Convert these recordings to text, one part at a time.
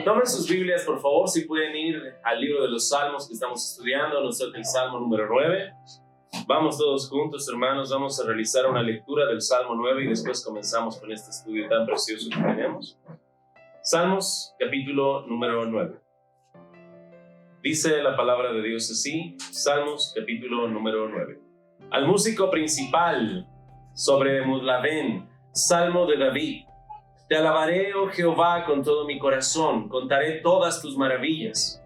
Tomen sus Biblias, por favor, si pueden ir al libro de los Salmos que estamos estudiando. Nos toca el Salmo número 9. Vamos todos juntos, hermanos, vamos a realizar una lectura del Salmo 9 y después comenzamos con este estudio tan precioso que tenemos. Salmos, capítulo número 9. Dice la palabra de Dios así, Salmos, capítulo número 9. Al músico principal sobre Mudlavén, Salmo de David. Te alabaré, oh Jehová, con todo mi corazón, contaré todas tus maravillas.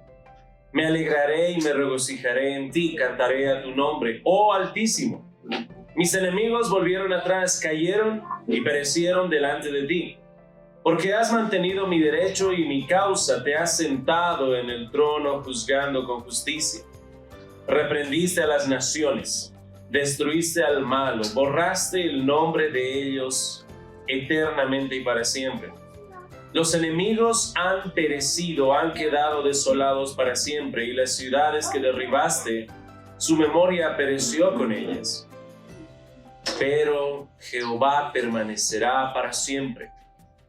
Me alegraré y me regocijaré en ti, cantaré a tu nombre, oh Altísimo. Mis enemigos volvieron atrás, cayeron y perecieron delante de ti. Porque has mantenido mi derecho y mi causa, te has sentado en el trono juzgando con justicia. Reprendiste a las naciones, destruiste al malo, borraste el nombre de ellos eternamente y para siempre. Los enemigos han perecido, han quedado desolados para siempre, y las ciudades que derribaste, su memoria pereció con ellas. Pero Jehová permanecerá para siempre.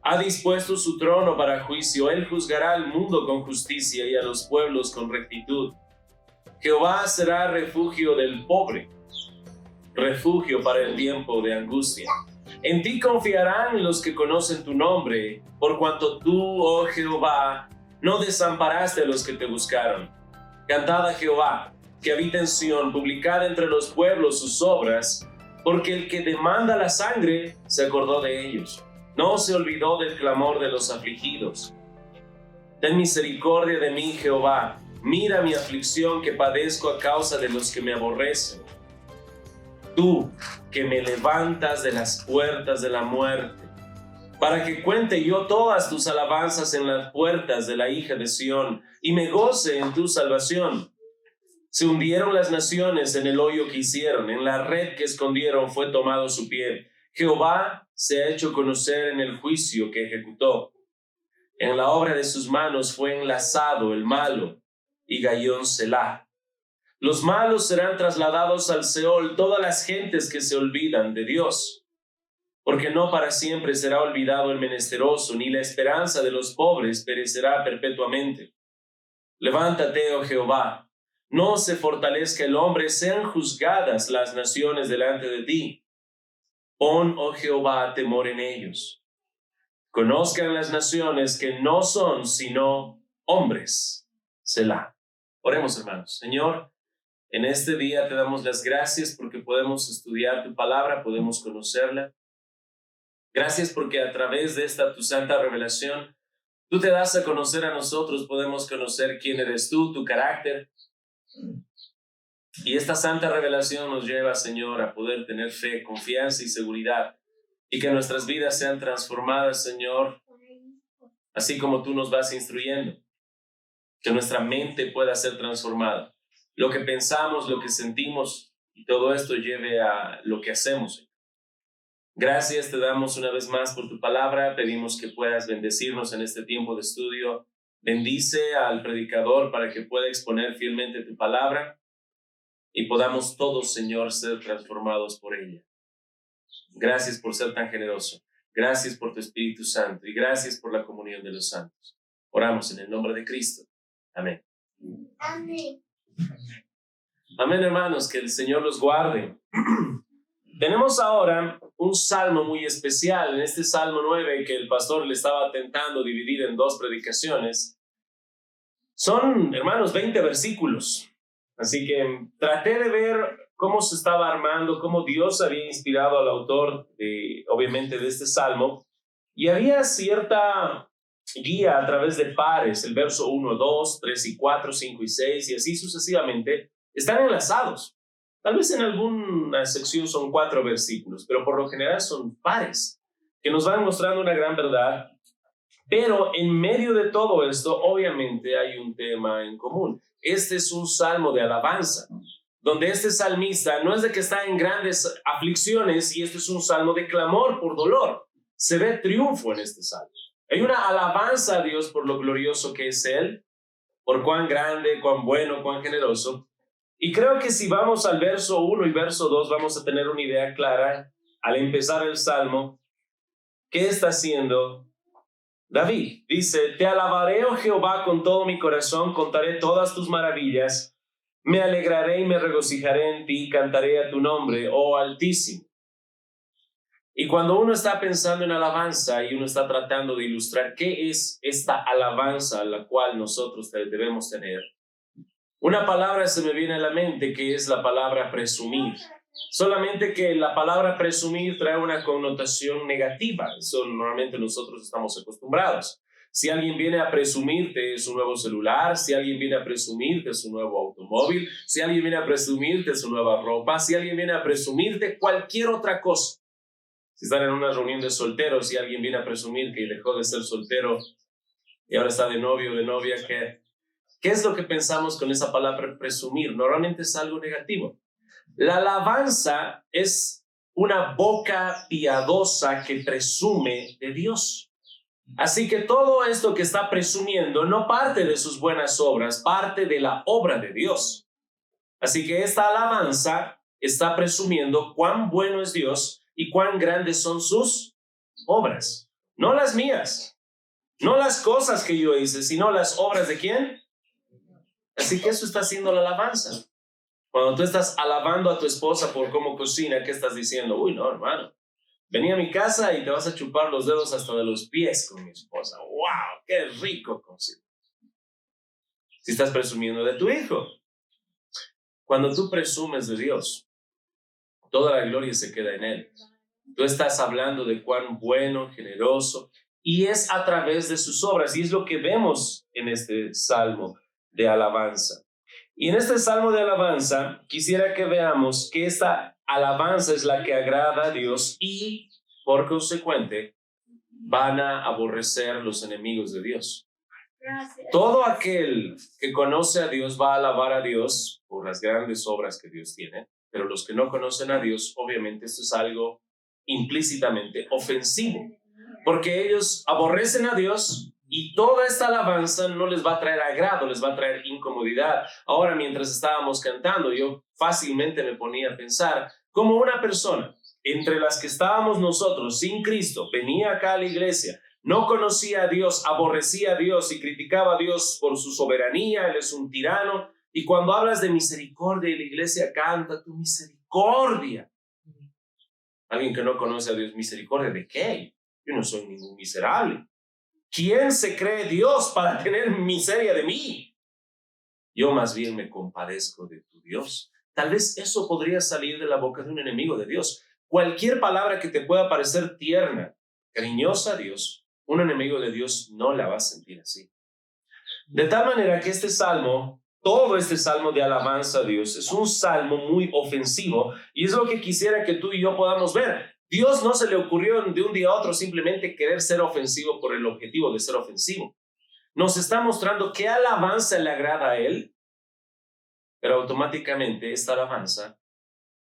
Ha dispuesto su trono para juicio, él juzgará al mundo con justicia y a los pueblos con rectitud. Jehová será refugio del pobre, refugio para el tiempo de angustia. En ti confiarán los que conocen tu nombre, por cuanto tú, oh Jehová, no desamparaste a los que te buscaron. Cantad a Jehová, que habita en Sión, publicad entre los pueblos sus obras, porque el que demanda la sangre se acordó de ellos. No se olvidó del clamor de los afligidos. Ten misericordia de mí, Jehová. Mira mi aflicción que padezco a causa de los que me aborrecen. Tú, que me levantas de las puertas de la muerte, para que cuente yo todas tus alabanzas en las puertas de la hija de Sión, y me goce en tu salvación. Se hundieron las naciones en el hoyo que hicieron, en la red que escondieron fue tomado su pie. Jehová se ha hecho conocer en el juicio que ejecutó. En la obra de sus manos fue enlazado el malo, y Gayón Selah. Los malos serán trasladados al Seol, todas las gentes que se olvidan de Dios. Porque no para siempre será olvidado el menesteroso, ni la esperanza de los pobres perecerá perpetuamente. Levántate, oh Jehová, no se fortalezca el hombre, sean juzgadas las naciones delante de ti. Pon, oh Jehová, temor en ellos. Conozcan las naciones que no son sino hombres. Selah. Oremos, hermanos. Señor, en este día te damos las gracias porque podemos estudiar tu palabra, podemos conocerla. Gracias porque a través de esta tu santa revelación, tú te das a conocer a nosotros, podemos conocer quién eres tú, tu carácter. Y esta santa revelación nos lleva, Señor, a poder tener fe, confianza y seguridad, y que nuestras vidas sean transformadas, Señor, así como tú nos vas instruyendo, que nuestra mente pueda ser transformada. Lo que pensamos, lo que sentimos, y todo esto lleve a lo que hacemos. Gracias te damos una vez más por tu palabra. Pedimos que puedas bendecirnos en este tiempo de estudio. Bendice al predicador para que pueda exponer fielmente tu palabra y podamos todos, Señor, ser transformados por ella. Gracias por ser tan generoso. Gracias por tu Espíritu Santo y gracias por la comunión de los santos. Oramos en el nombre de Cristo. Amén. Amén. Amén, hermanos, que el Señor los guarde. Tenemos ahora un salmo muy especial. En este Salmo 9 que el pastor le estaba tentando dividir en dos predicaciones, son, hermanos, 20 versículos. Así que traté de ver cómo se estaba armando, cómo Dios había inspirado al autor, obviamente, de este salmo. Y había cierta guía a través de pares, el verso 1, 2, 3 y 4, 5 y 6, y así sucesivamente, están enlazados. Tal vez en alguna sección son 4 versículos, pero por lo general son pares, que nos van mostrando una gran verdad. Pero en medio de todo esto, obviamente hay un tema en común. Este es un salmo de alabanza, donde este salmista no es de que está en grandes aflicciones, y este es un salmo de clamor por dolor. Se ve triunfo en este salmo. Hay una alabanza a Dios por lo glorioso que es Él, por cuán grande, cuán bueno, cuán generoso. Y creo que si vamos al verso 1 y verso 2, vamos a tener una idea clara al empezar el salmo, qué está haciendo David dice, te alabaré, oh Jehová, con todo mi corazón, contaré todas tus maravillas, me alegraré y me regocijaré en ti, cantaré a tu nombre, oh Altísimo. Y cuando uno está pensando en alabanza y uno está tratando de ilustrar qué es esta alabanza a la cual nosotros debemos tener, una palabra se me viene a la mente que es la palabra presumir. Solamente que la palabra presumir trae una connotación negativa. Eso normalmente nosotros estamos acostumbrados. Si alguien viene a presumirte su nuevo celular, si alguien viene a presumirte su nuevo automóvil, si alguien viene a presumirte su nueva ropa, si alguien viene a presumirte cualquier otra cosa. Si están en una reunión de solteros y alguien viene a presumir que dejó de ser soltero y ahora está de novio o de novia, ¿qué es lo que pensamos con esa palabra presumir? Normalmente es algo negativo. La alabanza es una boca piadosa que presume de Dios. Así que todo esto que está presumiendo no parte de sus buenas obras, parte de la obra de Dios. Así que esta alabanza está presumiendo cuán bueno es Dios y cuán grandes son sus obras. No las mías, no las cosas que yo hice, sino las obras de ¿quién? Así que eso está haciendo la alabanza. Cuando tú estás alabando a tu esposa por cómo cocina, ¿qué estás diciendo? Uy, no, hermano. Vení a mi casa y te vas a chupar los dedos hasta de los pies con mi esposa. ¡Wow! ¡Qué rico cocina! Si estás presumiendo de tu hijo. Cuando tú presumes de Dios, toda la gloria se queda en Él. Tú estás hablando de cuán bueno, generoso, y es a través de sus obras. Y es lo que vemos en este salmo de alabanza. Y en este salmo de alabanza, quisiera que veamos que esta alabanza es la que agrada a Dios y, por consecuente, van a aborrecer los enemigos de Dios. Gracias. Todo aquel que conoce a Dios va a alabar a Dios por las grandes obras que Dios tiene, pero los que no conocen a Dios, obviamente esto es algo implícitamente ofensivo, porque ellos aborrecen a Dios y toda esta alabanza no les va a traer agrado, les va a traer incomodidad. Ahora, mientras estábamos cantando, yo fácilmente me ponía a pensar cómo una persona entre las que estábamos nosotros sin Cristo venía acá a la iglesia, no conocía a Dios, aborrecía a Dios y criticaba a Dios por su soberanía, Él es un tirano. Y cuando hablas de misericordia y la iglesia canta tu misericordia. Alguien que no conoce a Dios, ¿misericordia de qué? Yo no soy ningún miserable. ¿Quién se cree Dios para tener miseria de mí? Yo más bien me compadezco de tu Dios. Tal vez eso podría salir de la boca de un enemigo de Dios. Cualquier palabra que te pueda parecer tierna, cariñosa a Dios, un enemigo de Dios no la va a sentir así. De tal manera que este salmo, todo este salmo de alabanza a Dios, es un salmo muy ofensivo y es lo que quisiera que tú y yo podamos ver. Dios no se le ocurrió de un día a otro simplemente querer ser ofensivo por el objetivo de ser ofensivo. Nos está mostrando qué alabanza le agrada a Él, pero automáticamente esta alabanza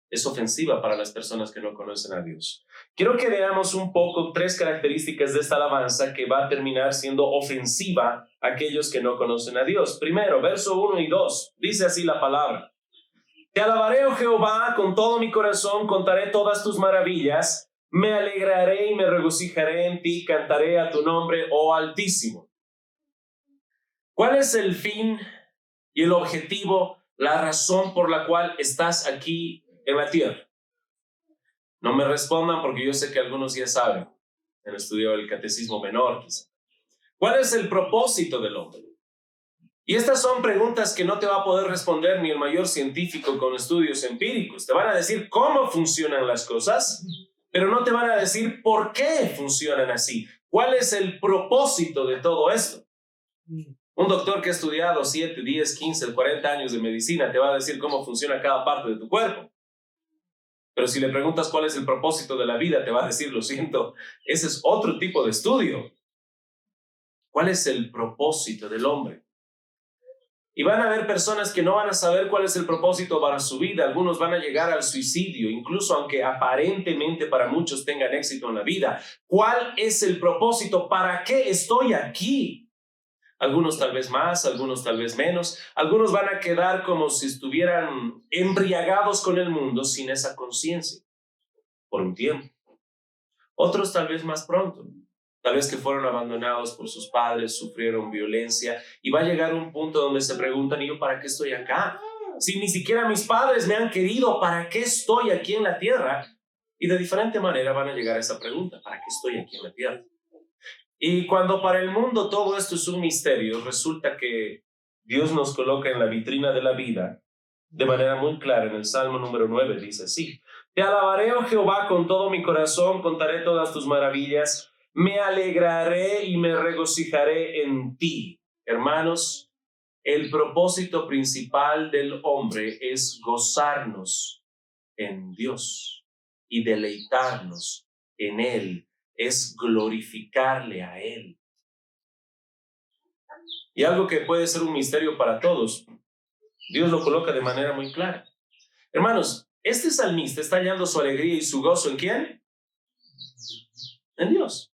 es ofensiva para las personas que no conocen a Dios. Quiero que veamos un poco 3 características de esta alabanza que va a terminar siendo ofensiva a aquellos que no conocen a Dios. Primero, verso 1 y 2, dice así la palabra. Te alabaré, oh Jehová, con todo mi corazón, contaré todas tus maravillas, me alegraré y me regocijaré en ti, cantaré a tu nombre, oh Altísimo. ¿Cuál es el fin y el objetivo, la razón por la cual estás aquí en la tierra? No me respondan porque yo sé que algunos ya saben, han estudiado el catecismo menor quizá. ¿Cuál es el propósito del hombre? Y estas son preguntas que no te va a poder responder ni el mayor científico con estudios empíricos. Te van a decir cómo funcionan las cosas, pero no te van a decir por qué funcionan así. ¿Cuál es el propósito de todo esto? Un doctor que ha estudiado 7, 10, 15, 40 años de medicina te va a decir cómo funciona cada parte de tu cuerpo. Pero si le preguntas cuál es el propósito de la vida, te va a decir, lo siento, ese es otro tipo de estudio. ¿Cuál es el propósito del hombre? Y van a haber personas que no van a saber cuál es el propósito para su vida. Algunos van a llegar al suicidio, incluso aunque aparentemente para muchos tengan éxito en la vida. ¿Cuál es el propósito? ¿Para qué estoy aquí? Algunos tal vez más, algunos tal vez menos. Algunos van a quedar como si estuvieran embriagados con el mundo sin esa conciencia por un tiempo. Otros tal vez más pronto. tal vez que fueron abandonados por sus padres, sufrieron violencia, y va a llegar un punto donde se preguntan, ¿y yo para qué estoy acá? Si ni siquiera mis padres me han querido, ¿para qué estoy aquí en la tierra? Y de diferente manera van a llegar a esa pregunta, ¿para qué estoy aquí en la tierra? Y cuando para el mundo todo esto es un misterio, resulta que Dios nos coloca en la vitrina de la vida de manera muy clara. En el Salmo número 9 dice así: Te alabaré, oh Jehová, con todo mi corazón, contaré todas tus maravillas, me alegraré y me regocijaré en ti. Hermanos, el propósito principal del hombre es gozarnos en Dios y deleitarnos en Él, es glorificarle a Él. Y algo que puede ser un misterio para todos, Dios lo coloca de manera muy clara. Hermanos, este salmista está hallando su alegría y su gozo ¿en quién? En Dios.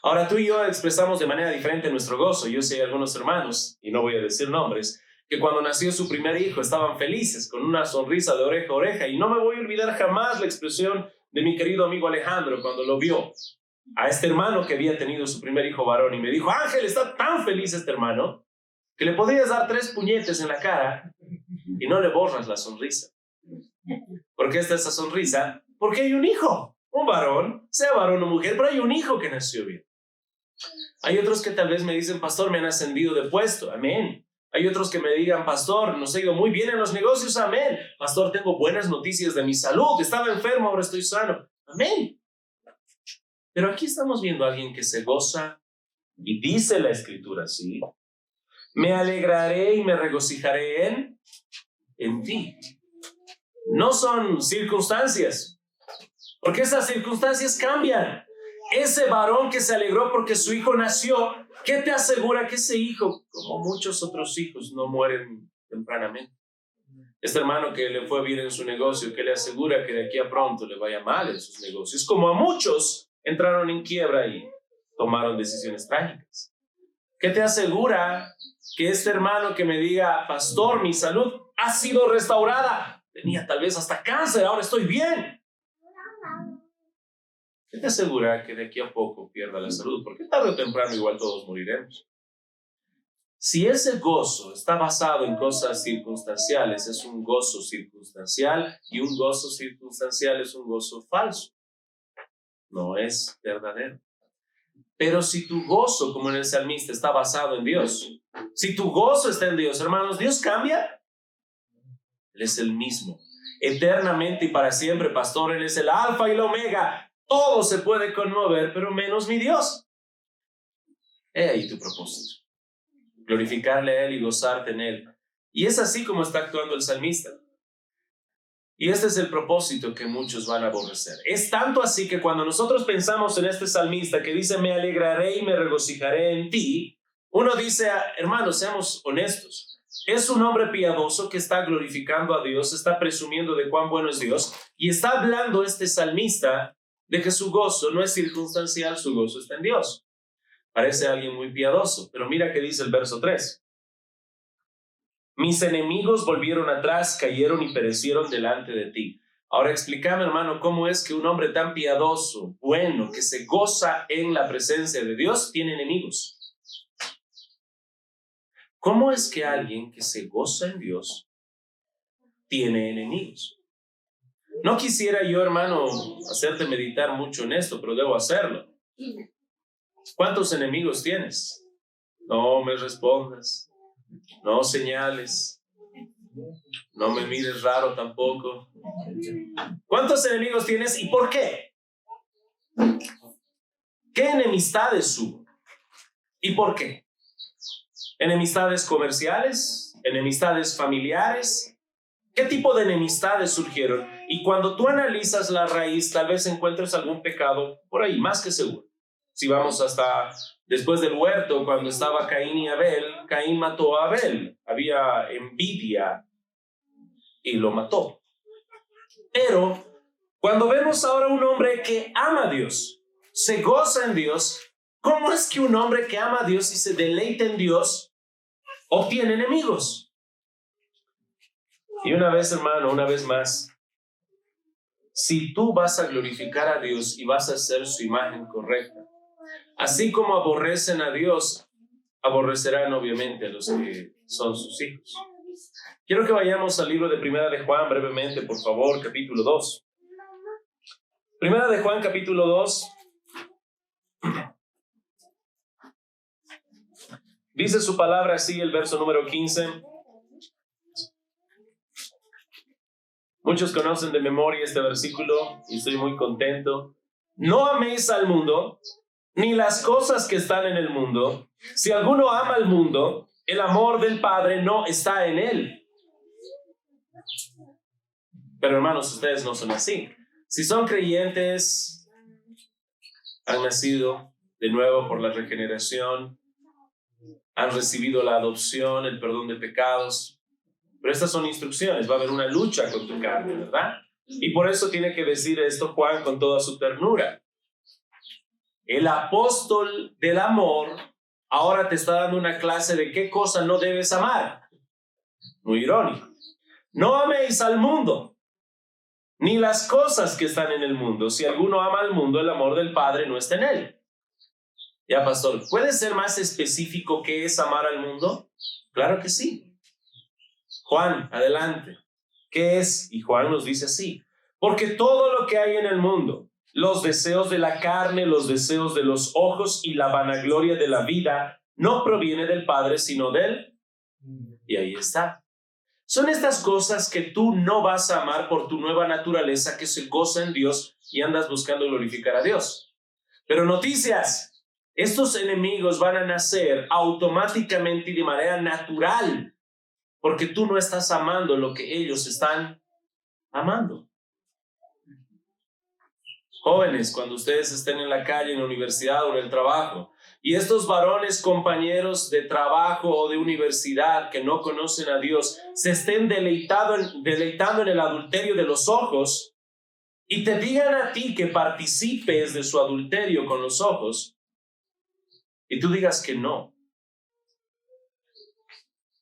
Ahora tú y yo expresamos de manera diferente nuestro gozo. Yo sé algunos hermanos, y no voy a decir nombres, que cuando nació su primer hijo estaban felices, con una sonrisa de oreja a oreja, y no me voy a olvidar jamás la expresión de mi querido amigo Alejandro cuando lo vio a este hermano que había tenido su primer hijo varón, y me dijo: Ángel, está tan feliz este hermano que le podrías dar 3 puñetes en la cara y no le borras la sonrisa. ¿Por qué está esa sonrisa? Porque hay un hijo, un varón, sea varón o mujer, pero hay un hijo que nació bien. Hay otros que tal vez me dicen: pastor, me han ascendido de puesto, amén. Hay otros que me digan: pastor, nos ha ido muy bien en los negocios, amén. Pastor, tengo buenas noticias de mi salud, estaba enfermo, ahora estoy sano, amén. Pero aquí estamos viendo a alguien que se goza, y dice la Escritura así: me alegraré y me regocijaré en ti. No son circunstancias, porque esas circunstancias cambian. Ese varón que se alegró porque su hijo nació, ¿qué te asegura que ese hijo, como muchos otros hijos, no mueren tempranamente? Este hermano que le fue bien en su negocio, ¿qué le asegura que de aquí a pronto le vaya mal en sus negocios? Como a muchos entraron en quiebra y tomaron decisiones trágicas. ¿Qué te asegura que este hermano que me diga: pastor, mi salud ha sido restaurada, tenía tal vez hasta cáncer, ahora estoy bien? ¿Qué te asegura que de aquí a poco pierda la salud? Porque tarde o temprano igual todos moriremos. Si ese gozo está basado en cosas circunstanciales, es un gozo circunstancial, y un gozo circunstancial es un gozo falso. No es verdadero. Pero si tu gozo, como en el salmista, está basado en Dios, si tu gozo está en Dios, hermanos, ¿Dios cambia? Él es el mismo, eternamente y para siempre, pastor. Él es el alfa y el omega. Todo se puede conmover, pero menos mi Dios. He ahí tu propósito: glorificarle a Él y gozarte en Él. Y es así como está actuando el salmista. Y este es el propósito que muchos van a aborrecer. Es tanto así que cuando nosotros pensamos en este salmista que dice: me alegraré y me regocijaré en ti, uno dice: hermanos, seamos honestos. Es un hombre piadoso que está glorificando a Dios, está presumiendo de cuán bueno es Dios, y está hablando este salmista de que su gozo no es circunstancial, su gozo está en Dios. Parece alguien muy piadoso, pero mira que dice el verso 3. Mis enemigos volvieron atrás, cayeron y perecieron delante de ti. Ahora explícame, hermano, cómo es que un hombre tan piadoso, bueno, que se goza en la presencia de Dios, tiene enemigos. ¿Cómo es que alguien que se goza en Dios tiene enemigos? No quisiera yo, hermano, hacerte meditar mucho en esto, pero debo hacerlo. ¿Cuántos enemigos tienes? No me respondas, no señales, no me mires raro tampoco. ¿Cuántos enemigos tienes y por qué? ¿Qué enemistades hubo? ¿Y por qué? ¿Enemistades comerciales? ¿Enemistades familiares? ¿Qué tipo de enemistades surgieron? Y cuando tú analizas la raíz, tal vez encuentres algún pecado por ahí, más que seguro. Si vamos hasta después del huerto, cuando estaba Caín y Abel, Caín mató a Abel. Había envidia y lo mató. Pero cuando vemos ahora un hombre que ama a Dios, se goza en Dios, ¿cómo es que un hombre que ama a Dios y se deleita en Dios obtiene enemigos? Y una vez, hermano, una vez más, si tú vas a glorificar a Dios y vas a hacer su imagen correcta, Así como aborrecen a Dios, aborrecerán obviamente a los que son sus hijos. Quiero que vayamos al libro de Primera de Juan brevemente, por favor, capítulo 2. Primera de Juan, capítulo 2. Dice su palabra así, el verso número 15. Muchos conocen de memoria este versículo y estoy muy contento. No améis al mundo, ni las cosas que están en el mundo. Si alguno ama al mundo, el amor del Padre no está en él. Pero hermanos, ustedes no son así. Si son creyentes, han nacido de nuevo por la regeneración, han recibido la adopción, el perdón de pecados. Pero estas son instrucciones, va a haber una lucha con tu carne, ¿verdad? Y por eso tiene que decir esto Juan con toda su ternura. El apóstol del amor ahora te está dando una clase de qué cosa no debes amar. Muy irónico. No améis al mundo, ni las cosas que están en el mundo. Si alguno ama al mundo, el amor del Padre no está en él. Ya, pastor, ¿puede ser más específico qué es amar al mundo? Claro que sí. Juan, adelante. ¿Qué es? Y Juan nos dice así. Porque todo lo que hay en el mundo, los deseos de la carne, los deseos de los ojos y la vanagloria de la vida, no proviene del Padre, sino de él. Y ahí está. Son estas cosas que tú no vas a amar por tu nueva naturaleza que se goza en Dios y andas buscando glorificar a Dios. Pero noticias, estos enemigos van a nacer automáticamente y de manera natural porque tú no estás amando lo que ellos están amando. Jóvenes, cuando ustedes estén en la calle, en la universidad o en el trabajo, y estos varones compañeros de trabajo o de universidad que no conocen a Dios se estén deleitando en el adulterio de los ojos y te digan a ti que participes de su adulterio con los ojos y tú digas que no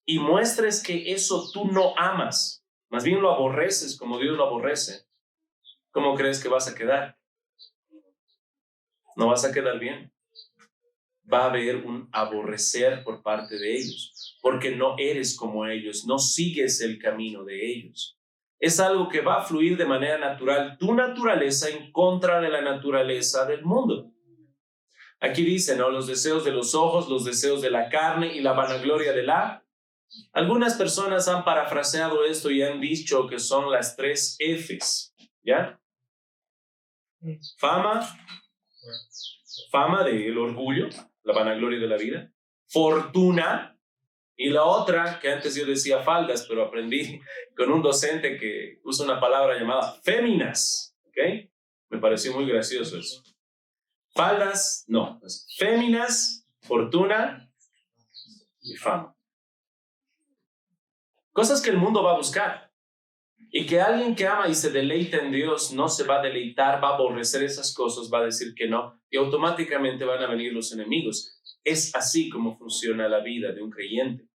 y muestres que eso tú no amas, más bien lo aborreces como Dios lo aborrece, ¿cómo crees que vas a quedar? No vas a quedar bien. Va a haber un aborrecer por parte de ellos, porque no eres como ellos, no sigues el camino de ellos. Es algo que va a fluir de manera natural, tu naturaleza en contra de la naturaleza del mundo. Aquí dice, ¿no? Los deseos de los ojos, los deseos de la carne y la vanagloria de la... Algunas personas han parafraseado esto y han dicho que son las 3 Fs, ¿ya? Fama del orgullo, la vanagloria de la vida, fortuna, y la otra, que antes yo decía faldas, pero aprendí con un docente que usa una palabra llamada féminas, ¿ok? Me pareció muy gracioso eso. Faldas, no, féminas, fortuna y fama. Cosas que el mundo va a buscar. Y que alguien que ama y se deleita en Dios no se va a deleitar, va a aborrecer esas cosas, va a decir que no, y automáticamente van a venir los enemigos. Es así como funciona la vida de un creyente.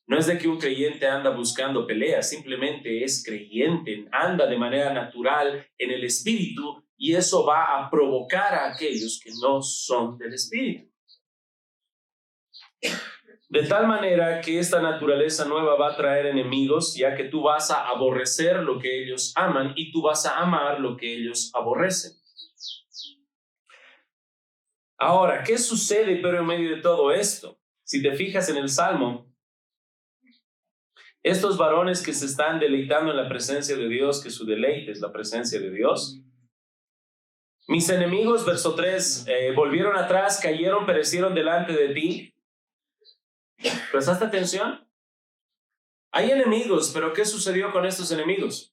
No es de que un creyente anda buscando peleas, simplemente es creyente, anda de manera natural en el Espíritu, y eso va a provocar a aquellos que no son del Espíritu. De tal manera que esta naturaleza nueva va a traer enemigos, ya que tú vas a aborrecer lo que ellos aman y tú vas a amar lo que ellos aborrecen. Ahora, ¿qué sucede pero en medio de todo esto? Si te fijas en el Salmo, estos varones que se están deleitando en la presencia de Dios, que su deleite es la presencia de Dios. Mis enemigos, verso 3, volvieron atrás, cayeron, perecieron delante de ti. ¿Prestaste atención? Hay enemigos, pero ¿qué sucedió con estos enemigos?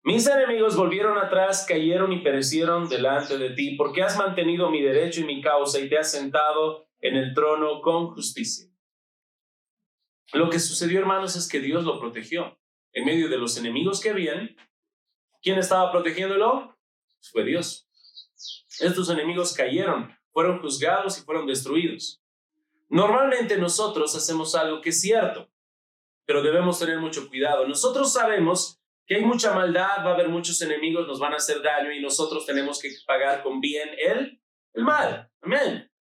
Mis enemigos volvieron atrás, cayeron y perecieron delante de ti, porque has mantenido mi derecho y mi causa y te has sentado en el trono con justicia. Lo que sucedió, hermanos, es que Dios lo protegió. En medio de los enemigos que habían, ¿quién estaba protegiéndolo? Fue Dios. Estos enemigos cayeron, fueron juzgados y fueron destruidos. Normalmente nosotros hacemos algo que es cierto, pero debemos tener mucho cuidado. Nosotros sabemos que hay mucha maldad, va a haber muchos enemigos, nos van a hacer daño y nosotros tenemos que pagar con bien el el mal. Amén.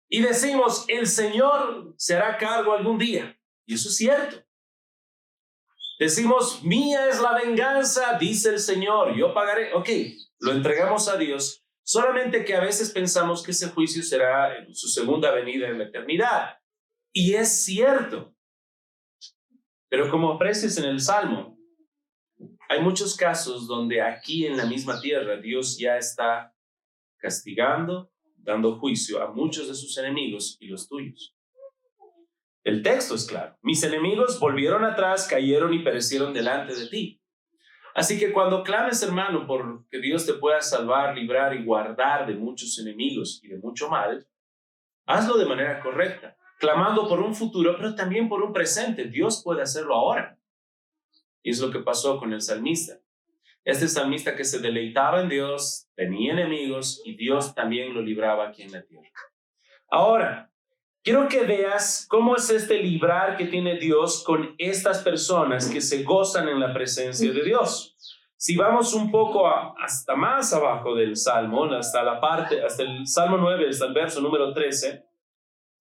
Y decimos, el Señor se hará cargo algún día. Y eso es cierto. Decimos, mía es la venganza, dice el Señor, yo pagaré. Ok, lo entregamos a Dios, solamente que a veces pensamos que ese juicio será en su segunda venida en la eternidad. Y es cierto. Pero como aprecias en el Salmo, hay muchos casos donde aquí en la misma tierra Dios ya está castigando, dando juicio a muchos de sus enemigos y los tuyos. El texto es claro. Mis enemigos volvieron atrás, cayeron y perecieron delante de ti. Así que cuando clames, hermano, por que Dios te pueda salvar, librar y guardar de muchos enemigos y de mucho mal, hazlo de manera correcta, clamando por un futuro, pero también por un presente. Dios puede hacerlo ahora. Y es lo que pasó con el salmista. Este salmista que se deleitaba en Dios, tenía enemigos y Dios también lo libraba aquí en la tierra. Ahora, quiero que veas cómo es este librar que tiene Dios con estas personas que se gozan en la presencia de Dios. Si vamos un poco hasta más abajo del Salmo, hasta el Salmo 9, hasta el verso número 13,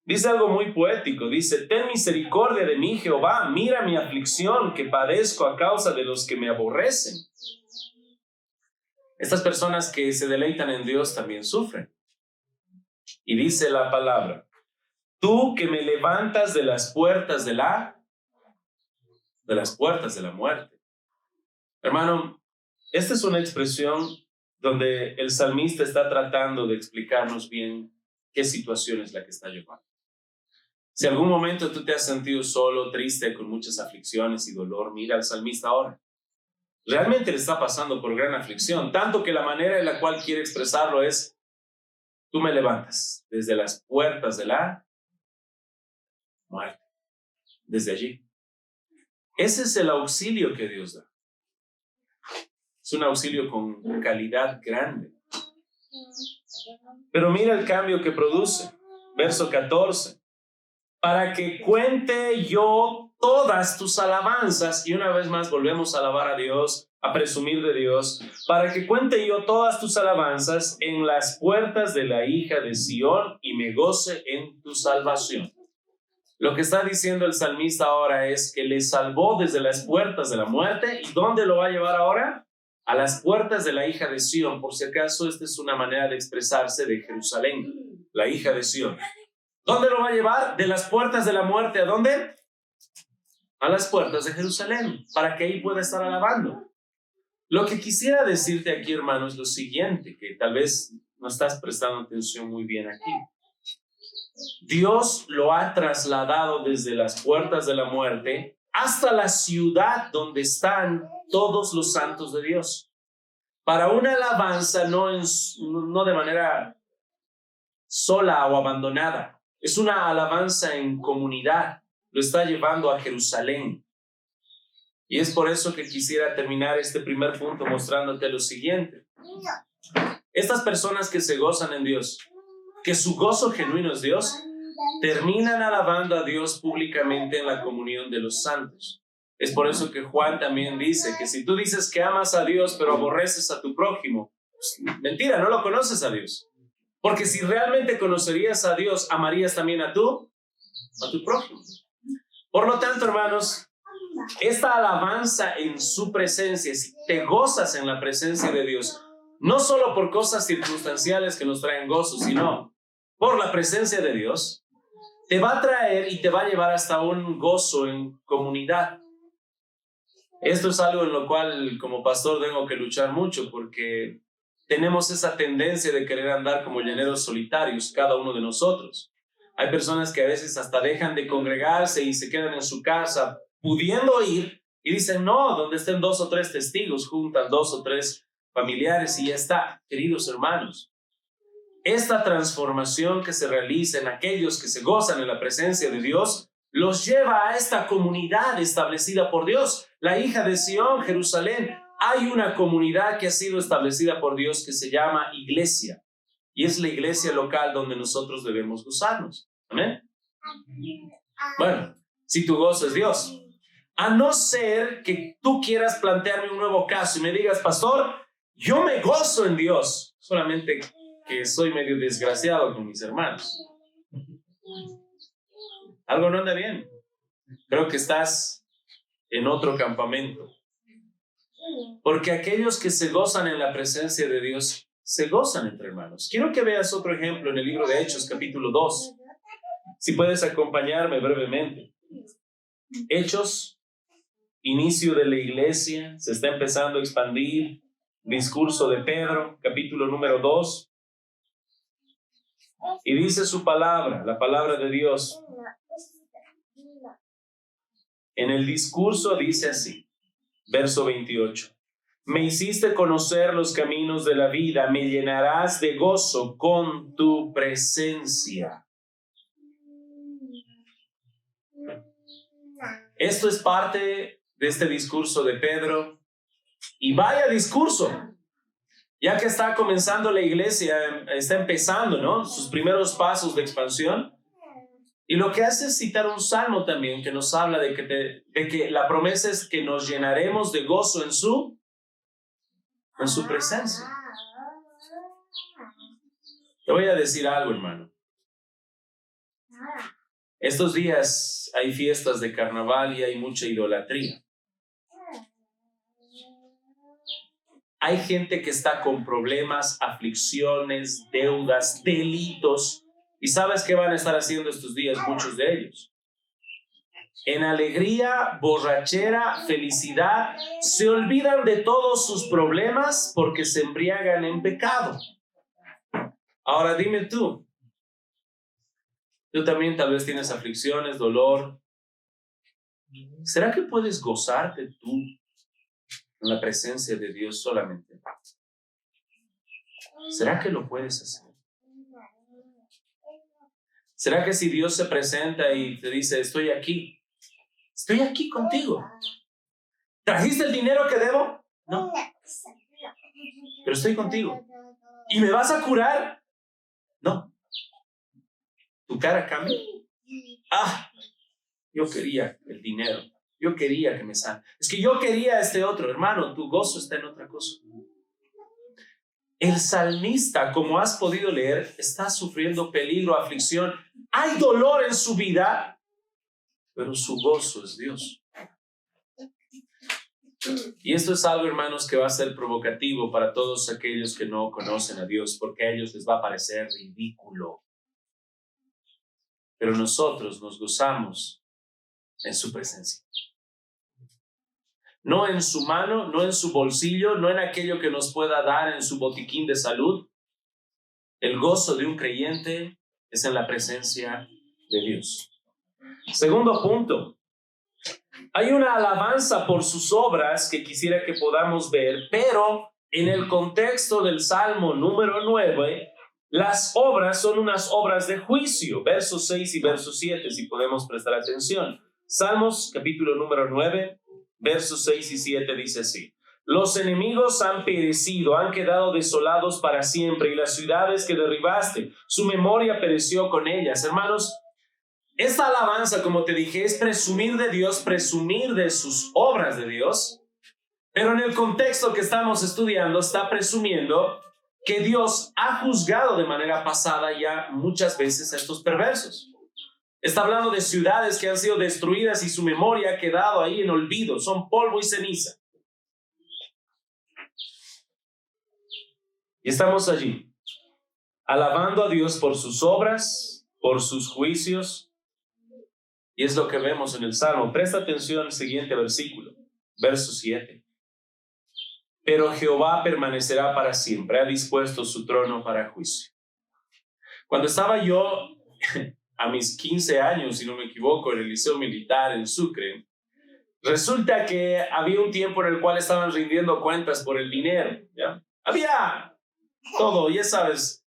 dice algo muy poético. Dice, ten misericordia de mí, Jehová, mira mi aflicción que padezco a causa de los que me aborrecen. Estas personas que se deleitan en Dios también sufren. Y dice la palabra, tú que me levantas de las puertas de la muerte. Hermano, esta es una expresión donde el salmista está tratando de explicarnos bien qué situación es la que está llevando. Si algún momento tú te has sentido solo, triste, con muchas aflicciones y dolor, mira al salmista ahora. Realmente le está pasando por gran aflicción, tanto que la manera en la cual quiere expresarlo es, tú me levantas desde las puertas de la muerte, desde allí. Ese es el auxilio que Dios da. Es un auxilio con calidad grande. Pero mira el cambio que produce. Verso 14. Para que cuente yo todas tus alabanzas, y una vez más volvemos a alabar a Dios, a presumir de Dios, para que cuente yo todas tus alabanzas en las puertas de la hija de Sión y me goce en tu salvación. Lo que está diciendo el salmista ahora es que le salvó desde las puertas de la muerte. ¿Y dónde lo va a llevar ahora? A las puertas de la hija de Sión. Por si acaso, esta es una manera de expresarse de Jerusalén, la hija de Sión. ¿Dónde lo va a llevar? De las puertas de la muerte. ¿A dónde? A las puertas de Jerusalén, para que ahí pueda estar alabando. Lo que quisiera decirte aquí, hermano, es lo siguiente, que tal vez no estás prestando atención muy bien aquí. Dios lo ha trasladado desde las puertas de la muerte hasta la ciudad donde están todos los santos de Dios. Para una alabanza no de manera sola o abandonada. Es una alabanza en comunidad. Lo está llevando a Jerusalén. Y es por eso que quisiera terminar este primer punto mostrándote lo siguiente. Estas personas que se gozan en Dios, que su gozo genuino es Dios, terminan alabando a Dios públicamente en la comunión de los santos. Es por eso que Juan también dice que si tú dices que amas a Dios pero aborreces a tu prójimo, pues, mentira, no lo conoces a Dios. Porque si realmente conocerías a Dios, amarías también a tu prójimo. Por lo tanto, hermanos, esta alabanza en su presencia, si te gozas en la presencia de Dios, no solo por cosas circunstanciales que nos traen gozo, sino por la presencia de Dios, te va a traer y te va a llevar hasta un gozo en comunidad. Esto es algo en lo cual como pastor tengo que luchar mucho porque tenemos esa tendencia de querer andar como llaneros solitarios, cada uno de nosotros. Hay personas que a veces hasta dejan de congregarse y se quedan en su casa pudiendo ir y dicen, no, donde estén 2 o 3 testigos, juntan 2 o 3 familiares y ya está. Queridos hermanos, esta transformación que se realiza en aquellos que se gozan en la presencia de Dios, los lleva a esta comunidad establecida por Dios. La hija de Sión, Jerusalén, hay una comunidad que ha sido establecida por Dios que se llama iglesia. Y es la iglesia local donde nosotros debemos gozarnos. ¿Amén? Bueno, si tu gozo es Dios. A no ser que tú quieras plantearme un nuevo caso y me digas, pastor, yo me gozo en Dios. Solamente que soy medio desgraciado con mis hermanos. Algo no anda bien. Creo que estás en otro campamento. Porque aquellos que se gozan en la presencia de Dios, se gozan entre hermanos. Quiero que veas otro ejemplo en el libro de Hechos, capítulo 2. Si puedes acompañarme brevemente. Hechos, inicio de la iglesia, se está empezando a expandir. Discurso de Pedro, capítulo número 2. Y dice su palabra, la palabra de Dios. En el discurso dice así, verso 28. Me hiciste conocer los caminos de la vida, me llenarás de gozo con tu presencia. Esto es parte de este discurso de Pedro. Y vaya discurso, ya que está comenzando la iglesia, está empezando, ¿no? Sus primeros pasos de expansión. Y lo que hace es citar un salmo también que nos habla de que la promesa es que nos llenaremos de gozo en su presencia. Te voy a decir algo, hermano. Estos días hay fiestas de carnaval y hay mucha idolatría. Hay gente que está con problemas, aflicciones, deudas, delitos. ¿Y sabes qué van a estar haciendo estos días muchos de ellos? En alegría, borrachera, felicidad, se olvidan de todos sus problemas porque se embriagan en pecado. Ahora dime tú también tal vez tienes aflicciones, dolor. ¿Será que puedes gozarte tú en la presencia de Dios solamente? ¿Será que lo puedes hacer? ¿Será que si Dios se presenta y te dice, estoy aquí contigo? ¿Trajiste el dinero que debo? No. Pero estoy contigo. ¿Y me vas a curar? No. ¿Tu cara cambia? Yo quería el dinero. Yo quería que me sane. Es que yo quería este otro. Hermano, tu gozo está en otra cosa. El salmista, como has podido leer, está sufriendo peligro, aflicción. Hay dolor en su vida, pero su gozo es Dios. Y esto es algo, hermanos, que va a ser provocativo para todos aquellos que no conocen a Dios, porque a ellos les va a parecer ridículo. Pero nosotros nos gozamos en su presencia. No en su mano, no en su bolsillo, no en aquello que nos pueda dar en su botiquín de salud. El gozo de un creyente es en la presencia de Dios. Segundo punto. Hay una alabanza por sus obras que quisiera que podamos ver, pero en el contexto del Salmo número 9, las obras son unas obras de juicio. Versos 6 y versos 7, si podemos prestar atención. Salmos capítulo número 9. Versos 6 y 7 dice así. Los enemigos han perecido, han quedado desolados para siempre, y las ciudades que derribaste, su memoria pereció con ellas. Hermanos, esta alabanza, como te dije, es presumir de Dios, presumir de sus obras de Dios, pero en el contexto que estamos estudiando está presumiendo que Dios ha juzgado de manera pasada ya muchas veces a estos perversos. Está hablando de ciudades que han sido destruidas y su memoria ha quedado ahí en olvido. Son polvo y ceniza. Y estamos allí, alabando a Dios por sus obras, por sus juicios. Y es lo que vemos en el Salmo. Presta atención al siguiente versículo, verso 7. Pero Jehová permanecerá para siempre, ha dispuesto su trono para juicio. Cuando estaba yo a mis 15 años, si no me equivoco, en el liceo militar en Sucre, resulta que había un tiempo en el cual estaban rindiendo cuentas por el dinero, ¿ya? Había todo, ya sabes,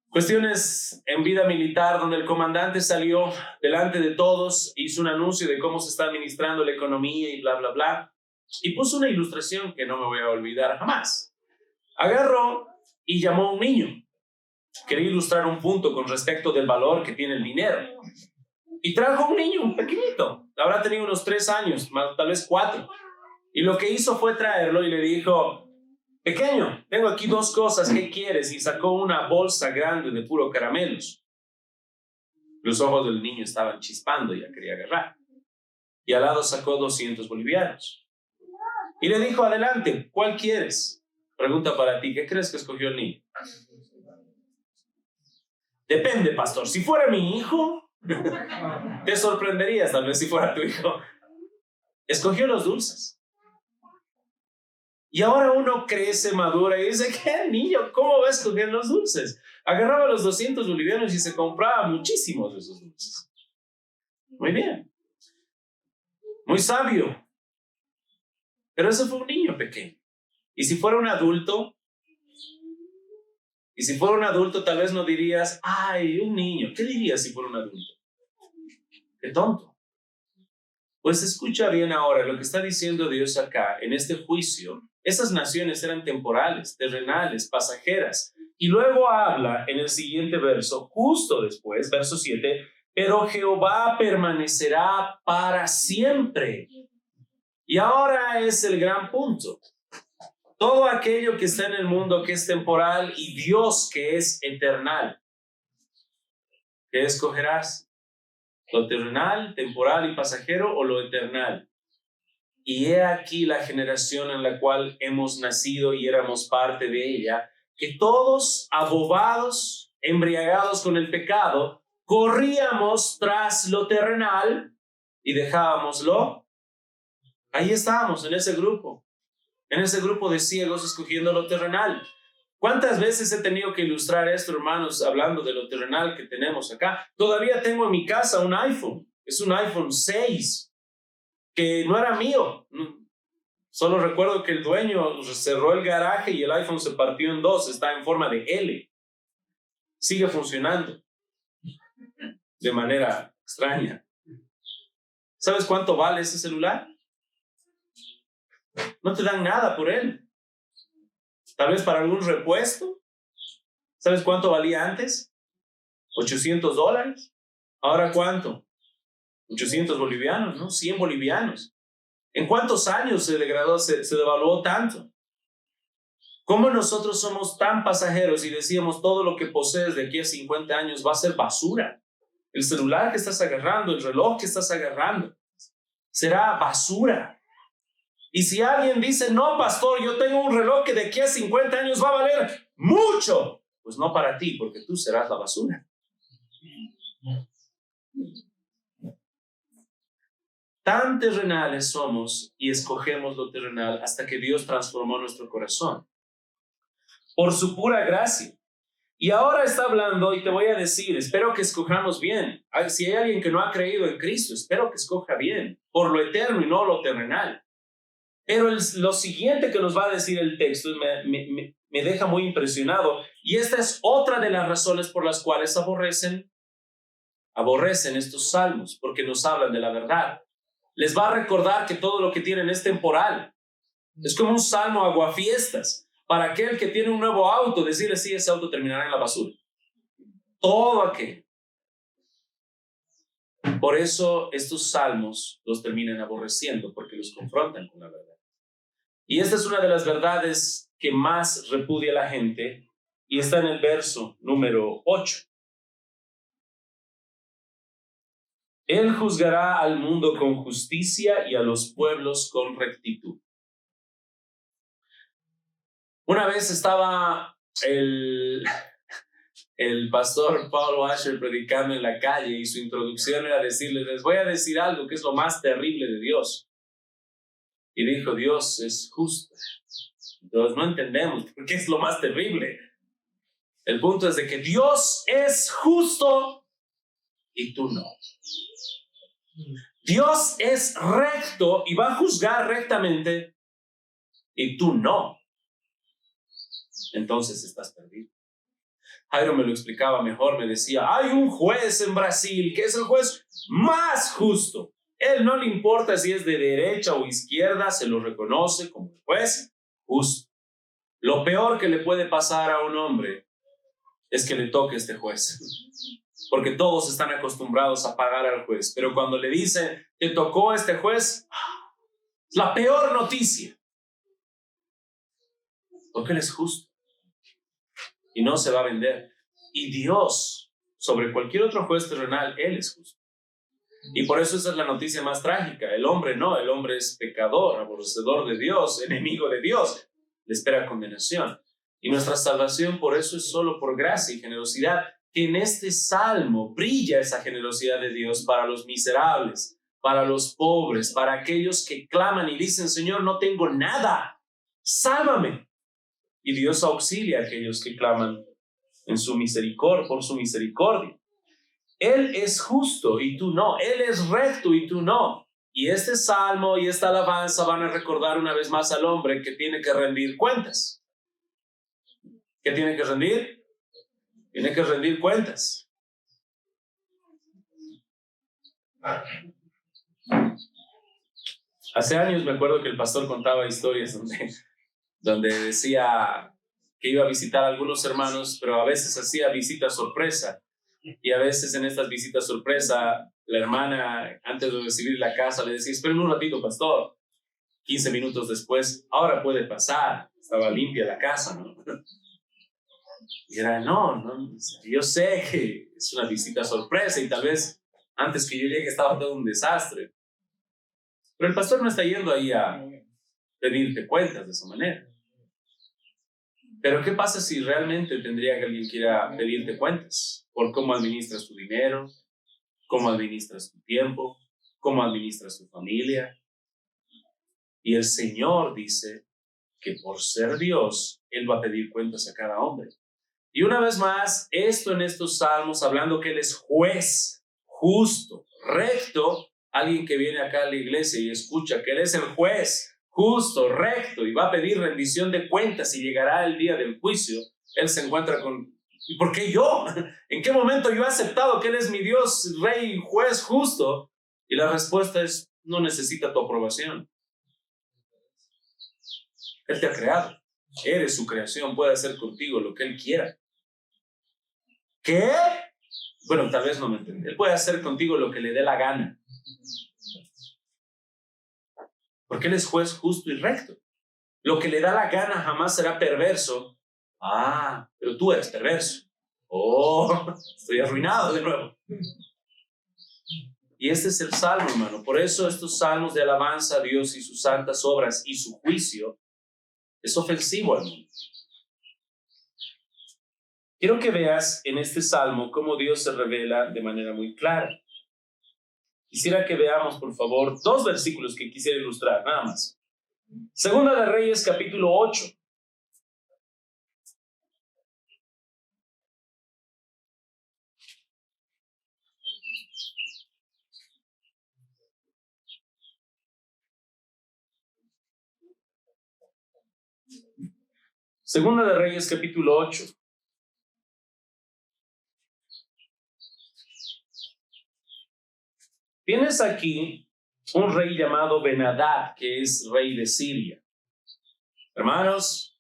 cuestiones en vida militar donde el comandante salió delante de todos, hizo un anuncio de cómo se está administrando la economía y bla, bla, bla, y puso una ilustración que no me voy a olvidar jamás. Agarró y llamó a un niño. Quería ilustrar un punto con respecto del valor que tiene el dinero. Y trajo a un niño, un pequeñito. Habrá tenido unos 3 años, tal vez 4. Y lo que hizo fue traerlo y le dijo, pequeño, tengo aquí 2 cosas, ¿qué quieres? Y sacó una bolsa grande de puro caramelos. Los ojos del niño estaban chispando, ya quería agarrar. Y al lado sacó 200 bolivianos. Y le dijo, adelante, ¿cuál quieres? Pregunta para ti, ¿qué crees que escogió el niño? Depende, pastor. Si fuera mi hijo, te sorprenderías tal vez si fuera tu hijo. Escogió los dulces. Y ahora uno crece, madura y dice, ¿qué niño? ¿Cómo va a escoger los dulces? Agarraba los 200 bolivianos y se compraba muchísimos de esos dulces. Muy bien. Muy sabio. Pero ese fue un niño pequeño. Y si fuera un adulto, tal vez no dirías, ay, un niño. ¿Qué dirías si fuera un adulto? Qué tonto. Pues escucha bien ahora lo que está diciendo Dios acá, en este juicio. Esas naciones eran temporales, terrenales, pasajeras. Y luego habla en el siguiente verso, justo después, verso 7, pero Jehová permanecerá para siempre. Y ahora es el gran punto. Todo aquello que está en el mundo que es temporal y Dios que es eternal. ¿Qué escogerás? ¿Lo terrenal, temporal y pasajero o lo eternal? Y he aquí la generación en la cual hemos nacido y éramos parte de ella, que todos, abobados, embriagados con el pecado, corríamos tras lo terrenal y dejábamoslo. Ahí estábamos, en ese grupo de ciegos escogiendo lo terrenal. ¿Cuántas veces he tenido que ilustrar esto, hermanos, hablando de lo terrenal que tenemos acá? Todavía tengo en mi casa un iPhone, es un iPhone 6, que no era mío. Solo recuerdo que el dueño cerró el garaje y el iPhone se partió en 2, está en forma de L. Sigue funcionando de manera extraña. ¿Sabes cuánto vale ese celular? No te dan nada por él. Tal vez para algún repuesto. ¿Sabes cuánto valía antes? $800. ¿Ahora cuánto? 800 bolivianos, ¿no? 100 bolivianos. ¿En cuántos años se degradó, se devaluó tanto? ¿Cómo nosotros somos tan pasajeros y decíamos todo lo que posees de aquí a 50 años va a ser basura? El celular que estás agarrando, el reloj que estás agarrando, será basura. Y si alguien dice, no, pastor, yo tengo un reloj que de aquí a 50 años va a valer mucho, pues no para ti, porque tú serás la basura. Tan terrenales somos y escogemos lo terrenal hasta que Dios transformó nuestro corazón por su pura gracia. Y ahora está hablando y te voy a decir, espero que escojamos bien. Si hay alguien que no ha creído en Cristo, espero que escoja bien, por lo eterno y no lo terrenal. Pero lo siguiente que nos va a decir el texto me deja muy impresionado, y esta es otra de las razones por las cuales aborrecen estos salmos, porque nos hablan de la verdad. Les va a recordar que todo lo que tienen es temporal. Es como un salmo aguafiestas. Para aquel que tiene un nuevo auto, decirle, sí, ese auto terminará en la basura. Todo aquel. Por eso estos salmos los terminan aborreciendo, porque los confrontan con la verdad. Y esta es una de las verdades que más repudia la gente, y está en el verso número 8. Él juzgará al mundo con justicia y a los pueblos con rectitud. Una vez estaba el pastor Paul Washer predicando en la calle, y su introducción era decirles, les voy a decir algo que es lo más terrible de Dios. Y dijo, Dios es justo. Entonces no entendemos por qué es lo más terrible. El punto es de que Dios es justo y tú no. Dios es recto y va a juzgar rectamente y tú no. Entonces estás perdido. Jairo me lo explicaba mejor, me decía, hay un juez en Brasil que es el juez más justo. Él no le importa si es de derecha o izquierda, se lo reconoce como el juez justo. Lo peor que le puede pasar a un hombre es que le toque este juez, porque todos están acostumbrados a pagar al juez, pero cuando le dicen, te tocó este juez, es la peor noticia. Porque Él es justo y no se va a vender. Y Dios, sobre cualquier otro juez terrenal, Él es justo. Y por eso esa es la noticia más trágica. El hombre no, el hombre es pecador, aborrecedor de Dios, enemigo de Dios, le espera condenación. Y nuestra salvación por eso es solo por gracia y generosidad, que en este salmo brilla esa generosidad de Dios para los miserables, para los pobres, para aquellos que claman y dicen, Señor, no tengo nada, sálvame. Y Dios auxilia a aquellos que claman en su misericordia, por su misericordia. Él es justo y tú no. Él es recto y tú no. Y este salmo y esta alabanza van a recordar una vez más al hombre que tiene que rendir cuentas. ¿Qué tiene que rendir? Tiene que rendir cuentas. Hace años me acuerdo que el pastor contaba historias donde decía que iba a visitar a algunos hermanos, pero a veces hacía visita sorpresa. Y a veces en estas visitas sorpresa, la hermana, antes de recibir la casa, le decía, esperen un ratito, pastor. 15 minutos después, ahora puede pasar. Estaba limpia la casa, ¿no? Y era, no, yo sé que es una visita sorpresa y tal vez antes que yo llegue estaba todo un desastre. Pero el pastor no está yendo ahí a pedirte cuentas de esa manera. Pero ¿qué pasa si realmente tendría que alguien quiera pedirte cuentas por cómo administras tu dinero, cómo administras tu tiempo, cómo administras tu familia? Y el Señor dice que por ser Dios, Él va a pedir cuentas a cada hombre. Y una vez más, esto en estos salmos, hablando que Él es juez, justo, recto, alguien que viene acá a la iglesia y escucha que Él es el juez, justo, recto, y va a pedir rendición de cuentas y llegará el día del juicio, Él se encuentra con, ¿y por qué yo? ¿En qué momento yo he aceptado que Él es mi Dios, Rey, juez, justo? Y la respuesta es, no necesita tu aprobación. Él te ha creado. Eres su creación, puede hacer contigo lo que Él quiera. ¿Qué? Bueno, tal vez no me entendí. Él puede hacer contigo lo que le dé la gana. Porque Él es juez justo y recto. Lo que le da la gana jamás será perverso. Ah, pero tú eres perverso. Oh, estoy arruinado de nuevo. Y este es el salmo, hermano. Por eso estos salmos de alabanza a Dios y sus santas obras y su juicio es ofensivo al mundo. Quiero que veas en este salmo cómo Dios se revela de manera muy clara. Quisiera que veamos, por favor, 2 versículos que quisiera ilustrar, nada más. Segunda de Reyes, capítulo 8. Segunda de Reyes, capítulo 8. Tienes aquí un rey llamado Ben-Hadad, que es rey de Siria. Hermanos,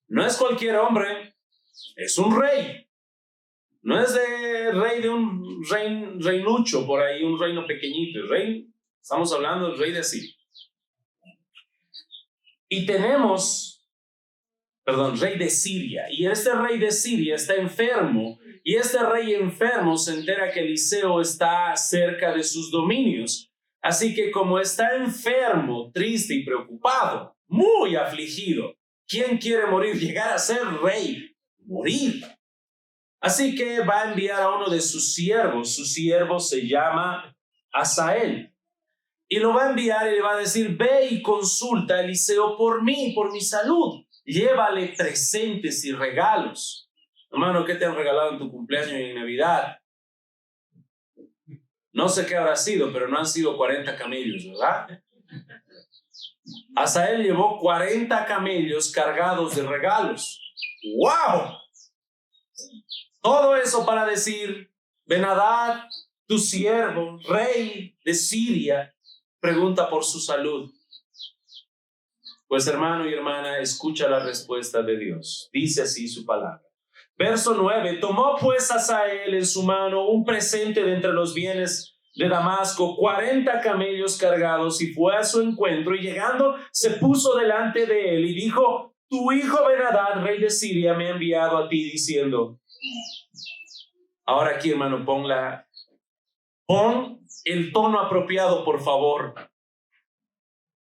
no es cualquier hombre, es un rey. No es de rey de un reinucho por ahí, un reino pequeñito. El rey, estamos hablando del rey de Siria. Y tenemos, rey de Siria. Y este rey de Siria está enfermo. Y este rey enfermo se entera que Eliseo está cerca de sus dominios. Así que como está enfermo, triste y preocupado, muy afligido, ¿quién quiere morir? Llegar a ser rey, morir. Así que va a enviar a uno de sus siervos. Su siervo se llama Asael. Y lo va a enviar y le va a decir, ve y consulta a Eliseo por mí, por mi salud. Llévale presentes y regalos. Hermano, ¿qué te han regalado en tu cumpleaños y en Navidad? No sé qué habrá sido, pero no han sido 40 camellos, ¿verdad? Asael llevó 40 camellos cargados de regalos. ¡Wow! Todo eso para decir, Ben-Hadad, tu siervo, rey de Siria, pregunta por su salud. Pues hermano y hermana, escucha la respuesta de Dios. Dice así su palabra. Verso 9, tomó pues Asael en su mano un presente de entre los bienes de Damasco, 40 camellos cargados, y fue a su encuentro, y llegando se puso delante de él y dijo, tu hijo Ben-Hadad, rey de Siria, me ha enviado a ti diciendo. Ahora aquí, hermano, pon el tono apropiado, por favor.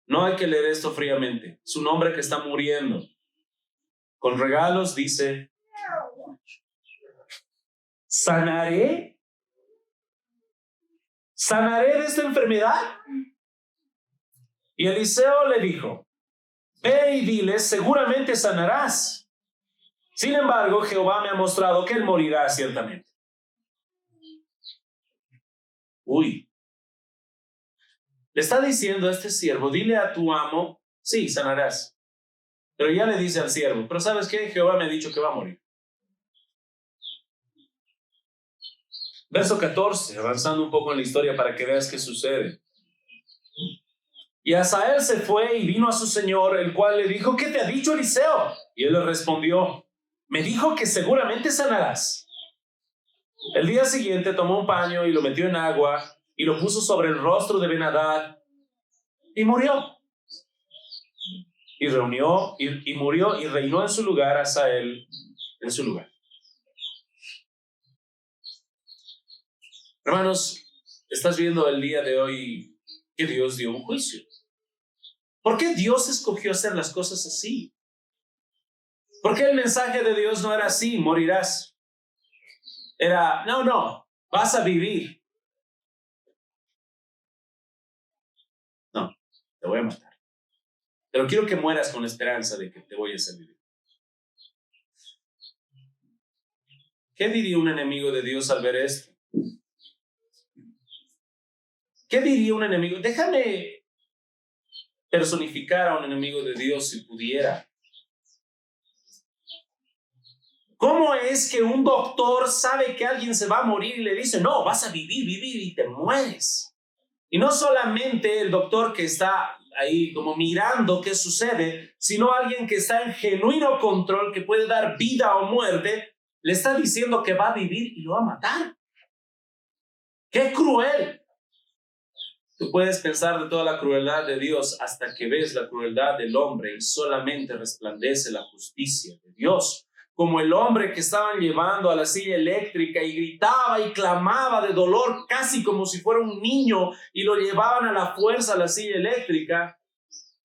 No hay que leer esto fríamente. Es un hombre que está muriendo. Con regalos dice, ¿sanaré? ¿Sanaré de esta enfermedad? Y Eliseo le dijo, ve y dile, seguramente sanarás. Sin embargo, Jehová me ha mostrado que él morirá ciertamente. Uy. Le está diciendo a este siervo, dile a tu amo, sí, sanarás. Pero ya le dice al siervo, pero ¿sabes qué? Jehová me ha dicho que va a morir. Verso 14, avanzando un poco en la historia para que veas qué sucede. Y Hazael se fue y vino a su señor, el cual le dijo, ¿qué te ha dicho Eliseo? Y él le respondió, me dijo que seguramente sanarás. El día siguiente tomó un paño y lo metió en agua y lo puso sobre el rostro de Ben-Hadad y murió. Y murió y reinó en su lugar Hazael en su lugar. Hermanos, estás viendo el día de hoy que Dios dio un juicio. ¿Por qué Dios escogió hacer las cosas así? ¿Por qué el mensaje de Dios no era así, morirás? Era, no, vas a vivir. No, te voy a matar. Pero quiero que mueras con la esperanza de que te voy a hacer vivir. ¿Qué diría un enemigo de Dios al ver esto? ¿Qué diría un enemigo? Déjame personificar a un enemigo de Dios si pudiera. ¿Cómo es que un doctor sabe que alguien se va a morir y le dice, no, vas a vivir y te mueres? Y no solamente el doctor que está ahí como mirando qué sucede, sino alguien que está en genuino control, que puede dar vida o muerte, le está diciendo que va a vivir y lo va a matar. ¡Qué cruel! Tú puedes pensar de toda la crueldad de Dios hasta que ves la crueldad del hombre y solamente resplandece la justicia de Dios. Como el hombre que estaban llevando a la silla eléctrica y gritaba y clamaba de dolor casi como si fuera un niño y lo llevaban a la fuerza a la silla eléctrica.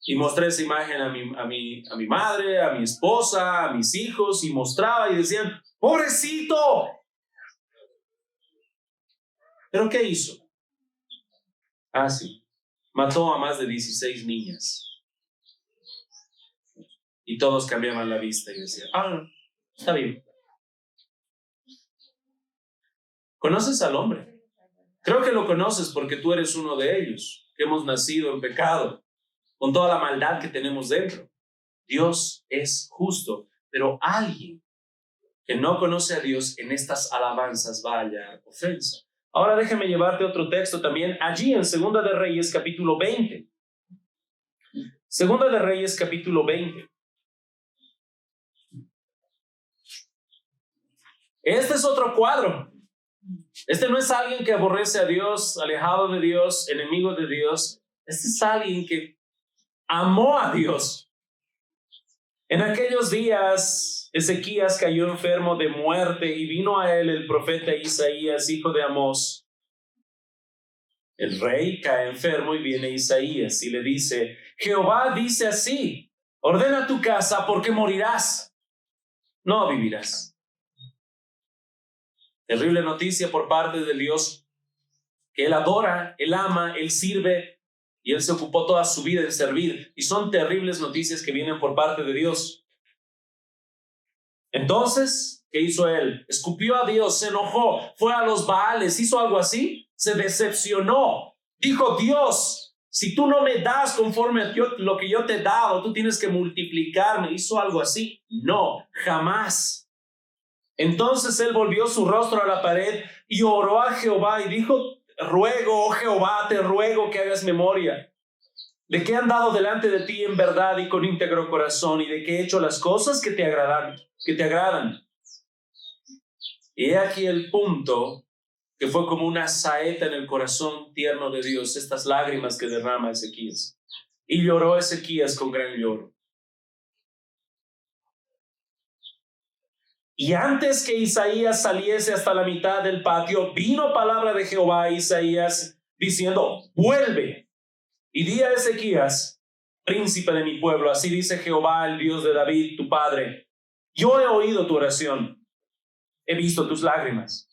Y mostré esa imagen a mi madre, a mi esposa, a mis hijos y mostraba y decían, ¡pobrecito! ¿Pero qué hizo? Ah, sí. Mató a más de 16 niñas. Y todos cambiaban la vista y decían, está bien. ¿Conoces al hombre? Creo que lo conoces porque tú eres uno de ellos, que hemos nacido en pecado, con toda la maldad que tenemos dentro. Dios es justo, pero alguien que no conoce a Dios en estas alabanzas va a hallar ofensa. Ahora déjame llevarte otro texto también, allí en Segunda de Reyes, capítulo 20. Segunda de Reyes, capítulo 20. Este es otro cuadro. Este no es alguien que aborrece a Dios, alejado de Dios, enemigo de Dios. Este es alguien que amó a Dios. En aquellos días, Ezequías cayó enfermo de muerte y vino a él el profeta Isaías, hijo de Amós. El rey cae enfermo y viene Isaías y le dice, Jehová dice así, ordena tu casa porque morirás, no vivirás. Terrible noticia por parte del Dios que él adora, él ama, él sirve y él se ocupó toda su vida en servir. Y son terribles noticias que vienen por parte de Dios. Entonces, ¿qué hizo él? Escupió a Dios, se enojó, fue a los Baales, hizo algo así, se decepcionó. Dijo, Dios, si tú no me das conforme a lo que yo te he dado, tú tienes que multiplicarme. ¿Hizo algo así? No, jamás. Entonces él volvió su rostro a la pared y oró a Jehová y dijo, ruego, oh Jehová, te ruego que hagas memoria de que he andado delante de ti en verdad y con íntegro corazón y de que he hecho las cosas que te agradan. Y he aquí el punto que fue como una saeta en el corazón tierno de Dios, estas lágrimas que derrama Ezequías. Y lloró Ezequías con gran lloro. Y antes que Isaías saliese hasta la mitad del patio, vino palabra de Jehová a Isaías diciendo: vuelve y di a Ezequías, príncipe de mi pueblo, así dice Jehová, el Dios de David, tu padre: yo he oído tu oración, he visto tus lágrimas.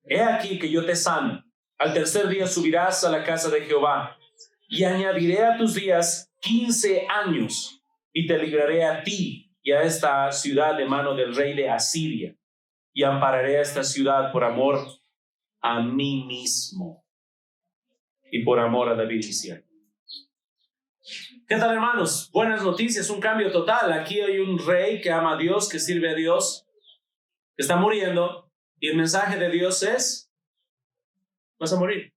He aquí que yo te sano. Al tercer día subirás a la casa de Jehová, y añadiré a tus días 15 años, y te libraré a ti y a esta ciudad de mano del rey de Asiria, y ampararé a esta ciudad por amor a mí mismo y por amor a David mi siervo. ¿Qué tal, hermanos? Buenas noticias, un cambio total. Aquí hay un rey que ama a Dios, que sirve a Dios, que está muriendo, y el mensaje de Dios es: vas a morir.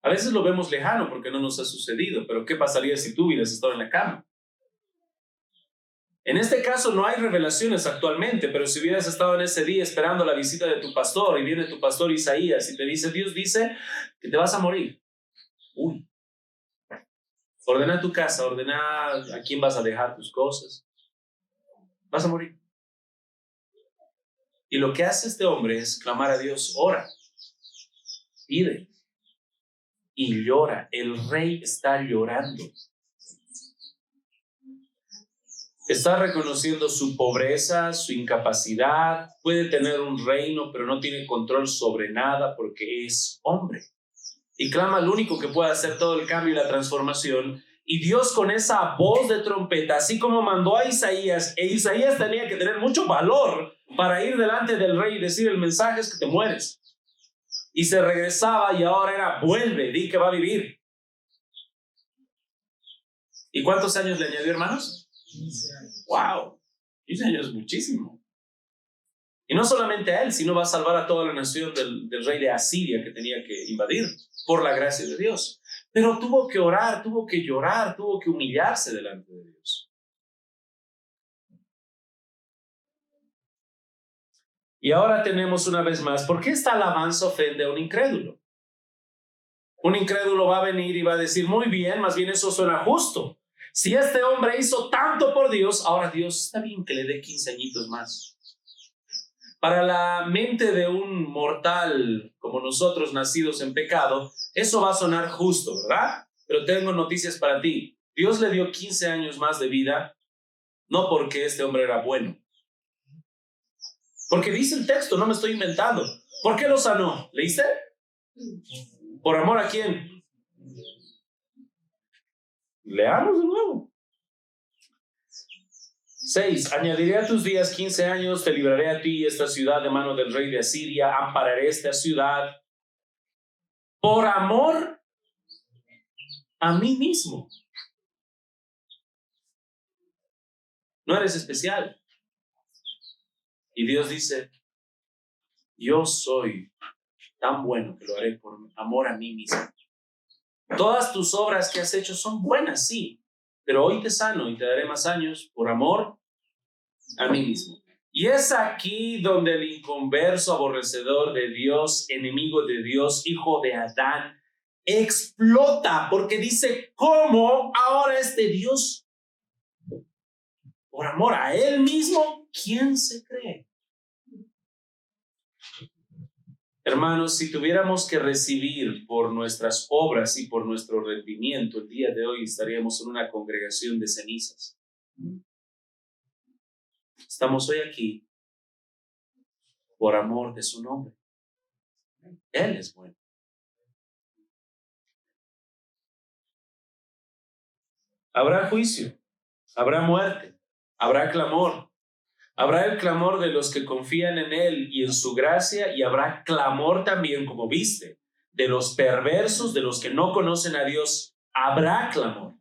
A veces lo vemos lejano porque no nos ha sucedido, pero ¿qué pasaría si tú hubieras estado en la cama? En este caso no hay revelaciones actualmente, pero si hubieras estado en ese día esperando la visita de tu pastor, y viene tu pastor Isaías y te dice: Dios dice que te vas a morir. Uy. Ordena tu casa, ordena a quién vas a dejar tus cosas. Vas a morir. Y lo que hace este hombre es clamar a Dios: ora, pide y llora. El rey está llorando. Está reconociendo su pobreza, su incapacidad. Puede tener un reino, pero no tiene control sobre nada porque es hombre. Y clama al único que puede hacer todo el cambio y la transformación. Y Dios, con esa voz de trompeta, así como mandó a Isaías, e Isaías tenía que tener mucho valor para ir delante del rey y decir: el mensaje es que te mueres. Y se regresaba, y ahora era: vuelve, di que va a vivir. ¿Y cuántos años le añadió, hermanos? 15 años. ¡Wow! 15 años es muchísimo. Y no solamente a él, sino va a salvar a toda la nación del rey de Asiria que tenía que invadir por la gracia de Dios. Pero tuvo que orar, tuvo que llorar, tuvo que humillarse delante de Dios. Y ahora tenemos una vez más: ¿por qué esta alabanza ofende a un incrédulo? Un incrédulo va a venir y va a decir: muy bien, más bien eso suena justo. Si este hombre hizo tanto por Dios, ahora Dios está bien que le dé 15 añitos más. Para la mente de un mortal como nosotros, nacidos en pecado, eso va a sonar justo, ¿verdad? Pero tengo noticias para ti. Dios le dio 15 años más de vida, no porque este hombre era bueno. Porque dice el texto, no me estoy inventando. ¿Por qué lo sanó? ¿Leíste? ¿Por amor a quién? Leamos de nuevo. 6. Añadiré a tus días 15 años, te libraré a ti y esta ciudad de mano del rey de Asiria, ampararé esta ciudad por amor a mí mismo. No eres especial. Y Dios dice: yo soy tan bueno que lo haré por amor a mí mismo. Todas tus obras que has hecho son buenas, sí, pero hoy te sano y te daré más años por amor a mí mismo. Y es aquí donde el inconverso, aborrecedor de Dios, enemigo de Dios, hijo de Adán, explota, porque dice: ¿cómo ahora este Dios, por amor a él mismo, quién se cree? Hermanos, si tuviéramos que recibir por nuestras obras y por nuestro rendimiento, el día de hoy estaríamos en una congregación de cenizas. Estamos hoy aquí por amor de su nombre. Él es bueno. Habrá juicio, habrá muerte, habrá clamor. Habrá el clamor de los que confían en Él y en su gracia, y habrá clamor también, como viste, de los perversos, de los que no conocen a Dios. Habrá clamor.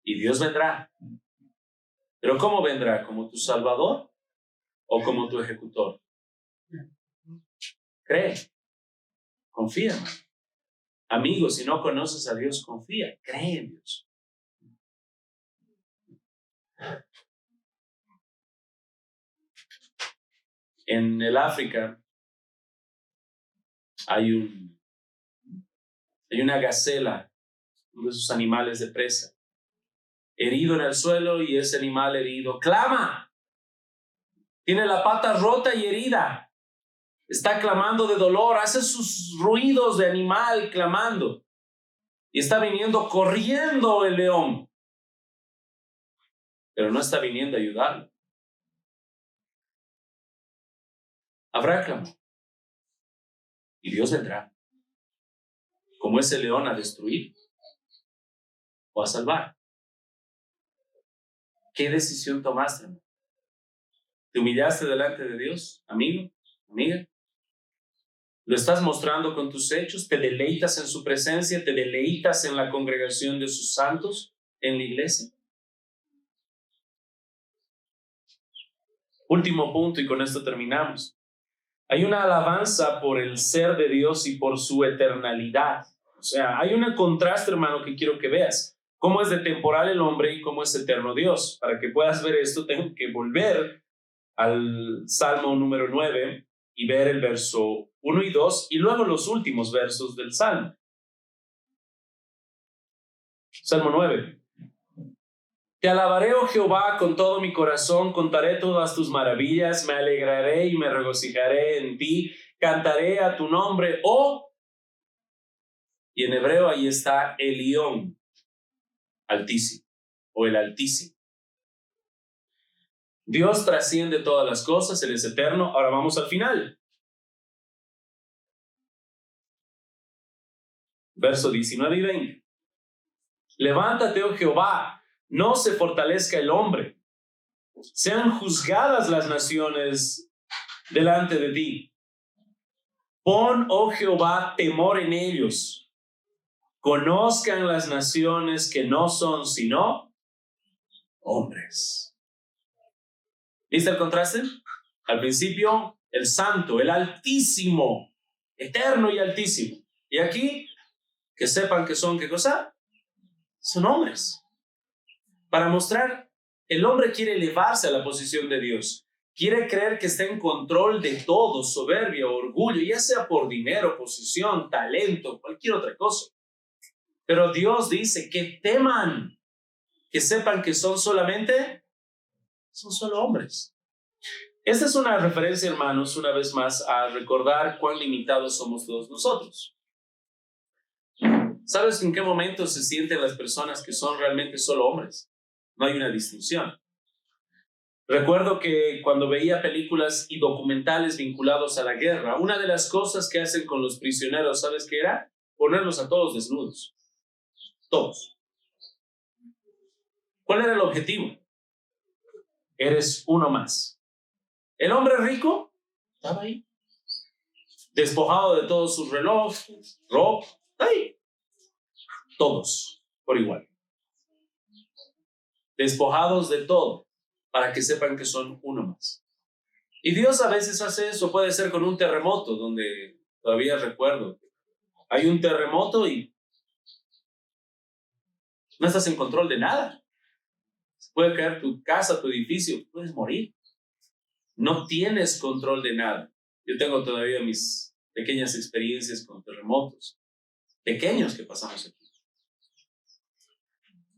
Y Dios vendrá. ¿Pero cómo vendrá? ¿Como tu Salvador o como tu ejecutor? Cree. Confía. Amigo, si no conoces a Dios, confía. Cree en Dios. En el África hay una gacela, uno de esos animales de presa, herido en el suelo, y ese animal herido clama. Tiene la pata rota y herida. Está clamando de dolor. Hace sus ruidos de animal clamando. Y está viniendo corriendo el león. Pero no está viniendo a ayudarlo. Habrá clamor. Y Dios vendrá. Como ese león, a destruir o a salvar. ¿Qué decisión tomaste? ¿Te humillaste delante de Dios, amigo, amiga? ¿Lo estás mostrando con tus hechos? ¿Te deleitas en su presencia? ¿Te deleitas en la congregación de sus santos en la iglesia? Último punto, y con esto terminamos. Hay una alabanza por el ser de Dios y por su eternalidad. O sea, hay un contraste, hermano, que quiero que veas. Cómo es de temporal el hombre y cómo es eterno Dios. Para que puedas ver esto, tengo que volver al Salmo número 9 y ver el verso 1 y 2 y luego los últimos versos del Salmo. Salmo 9. Te alabaré, oh Jehová, con todo mi corazón, contaré todas tus maravillas, me alegraré y me regocijaré en ti, cantaré a tu nombre, oh, y en hebreo ahí está Elión, Altísimo, o el Altísimo. Dios trasciende todas las cosas, Él es eterno. Ahora vamos al final. Verso 19 y 20. Levántate, oh Jehová, no se fortalezca el hombre. Sean juzgadas las naciones delante de ti. Pon, oh Jehová, temor en ellos. Conozcan las naciones que no son sino hombres. ¿Viste el contraste? Al principio, el santo, el altísimo, eterno y altísimo. Y aquí, que sepan que son, ¿qué cosa? Son hombres. Para mostrar, el hombre quiere elevarse a la posición de Dios. Quiere creer que está en control de todo, soberbia, orgullo, ya sea por dinero, posición, talento, cualquier otra cosa. Pero Dios dice que teman, que sepan que son solo hombres. Esta es una referencia, hermanos, una vez más, a recordar cuán limitados somos todos nosotros. ¿Sabes en qué momento se sienten las personas que son realmente solo hombres? No hay una distinción. Recuerdo que cuando veía películas y documentales vinculados a la guerra, una de las cosas que hacen con los prisioneros, ¿sabes qué era? Ponerlos a todos desnudos. Todos. ¿Cuál era el objetivo? Eres uno más. El hombre rico estaba ahí, despojado de todos sus relojes, ropa, ahí. Todos, por igual. Despojados de todo, para que sepan que son uno más. Y Dios a veces hace eso, puede ser con un terremoto, donde todavía recuerdo, hay un terremoto y no estás en control de nada. Se puede caer tu casa, tu edificio, puedes morir. No tienes control de nada. Yo tengo todavía mis pequeñas experiencias con terremotos, pequeños que pasamos aquí.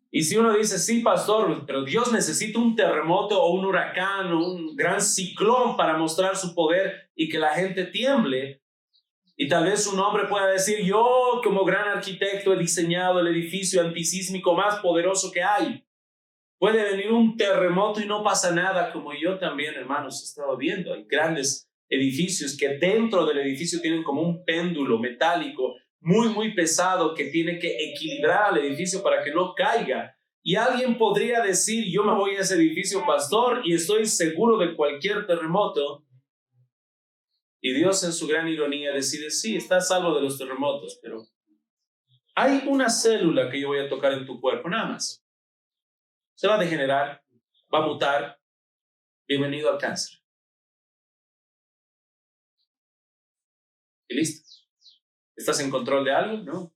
Y si uno dice, sí, pastor, pero Dios necesita un terremoto o un huracán o un gran ciclón para mostrar su poder y que la gente tiemble, y tal vez un hombre pueda decir, yo como gran arquitecto he diseñado el edificio antisísmico más poderoso que hay. Puede venir un terremoto y no pasa nada, como yo también, hermanos, he estado viendo. Hay grandes edificios que dentro del edificio tienen como un péndulo metálico muy, muy pesado que tiene que equilibrar al edificio para que no caiga. Y alguien podría decir, yo me voy a ese edificio, pastor, y estoy seguro de cualquier terremoto. Y Dios en su gran ironía decide, sí, estás salvo de los terremotos, pero hay una célula que yo voy a tocar en tu cuerpo, nada más. Se va a degenerar, va a mutar. Bienvenido al cáncer. Y listo. ¿Estás en control de algo? No.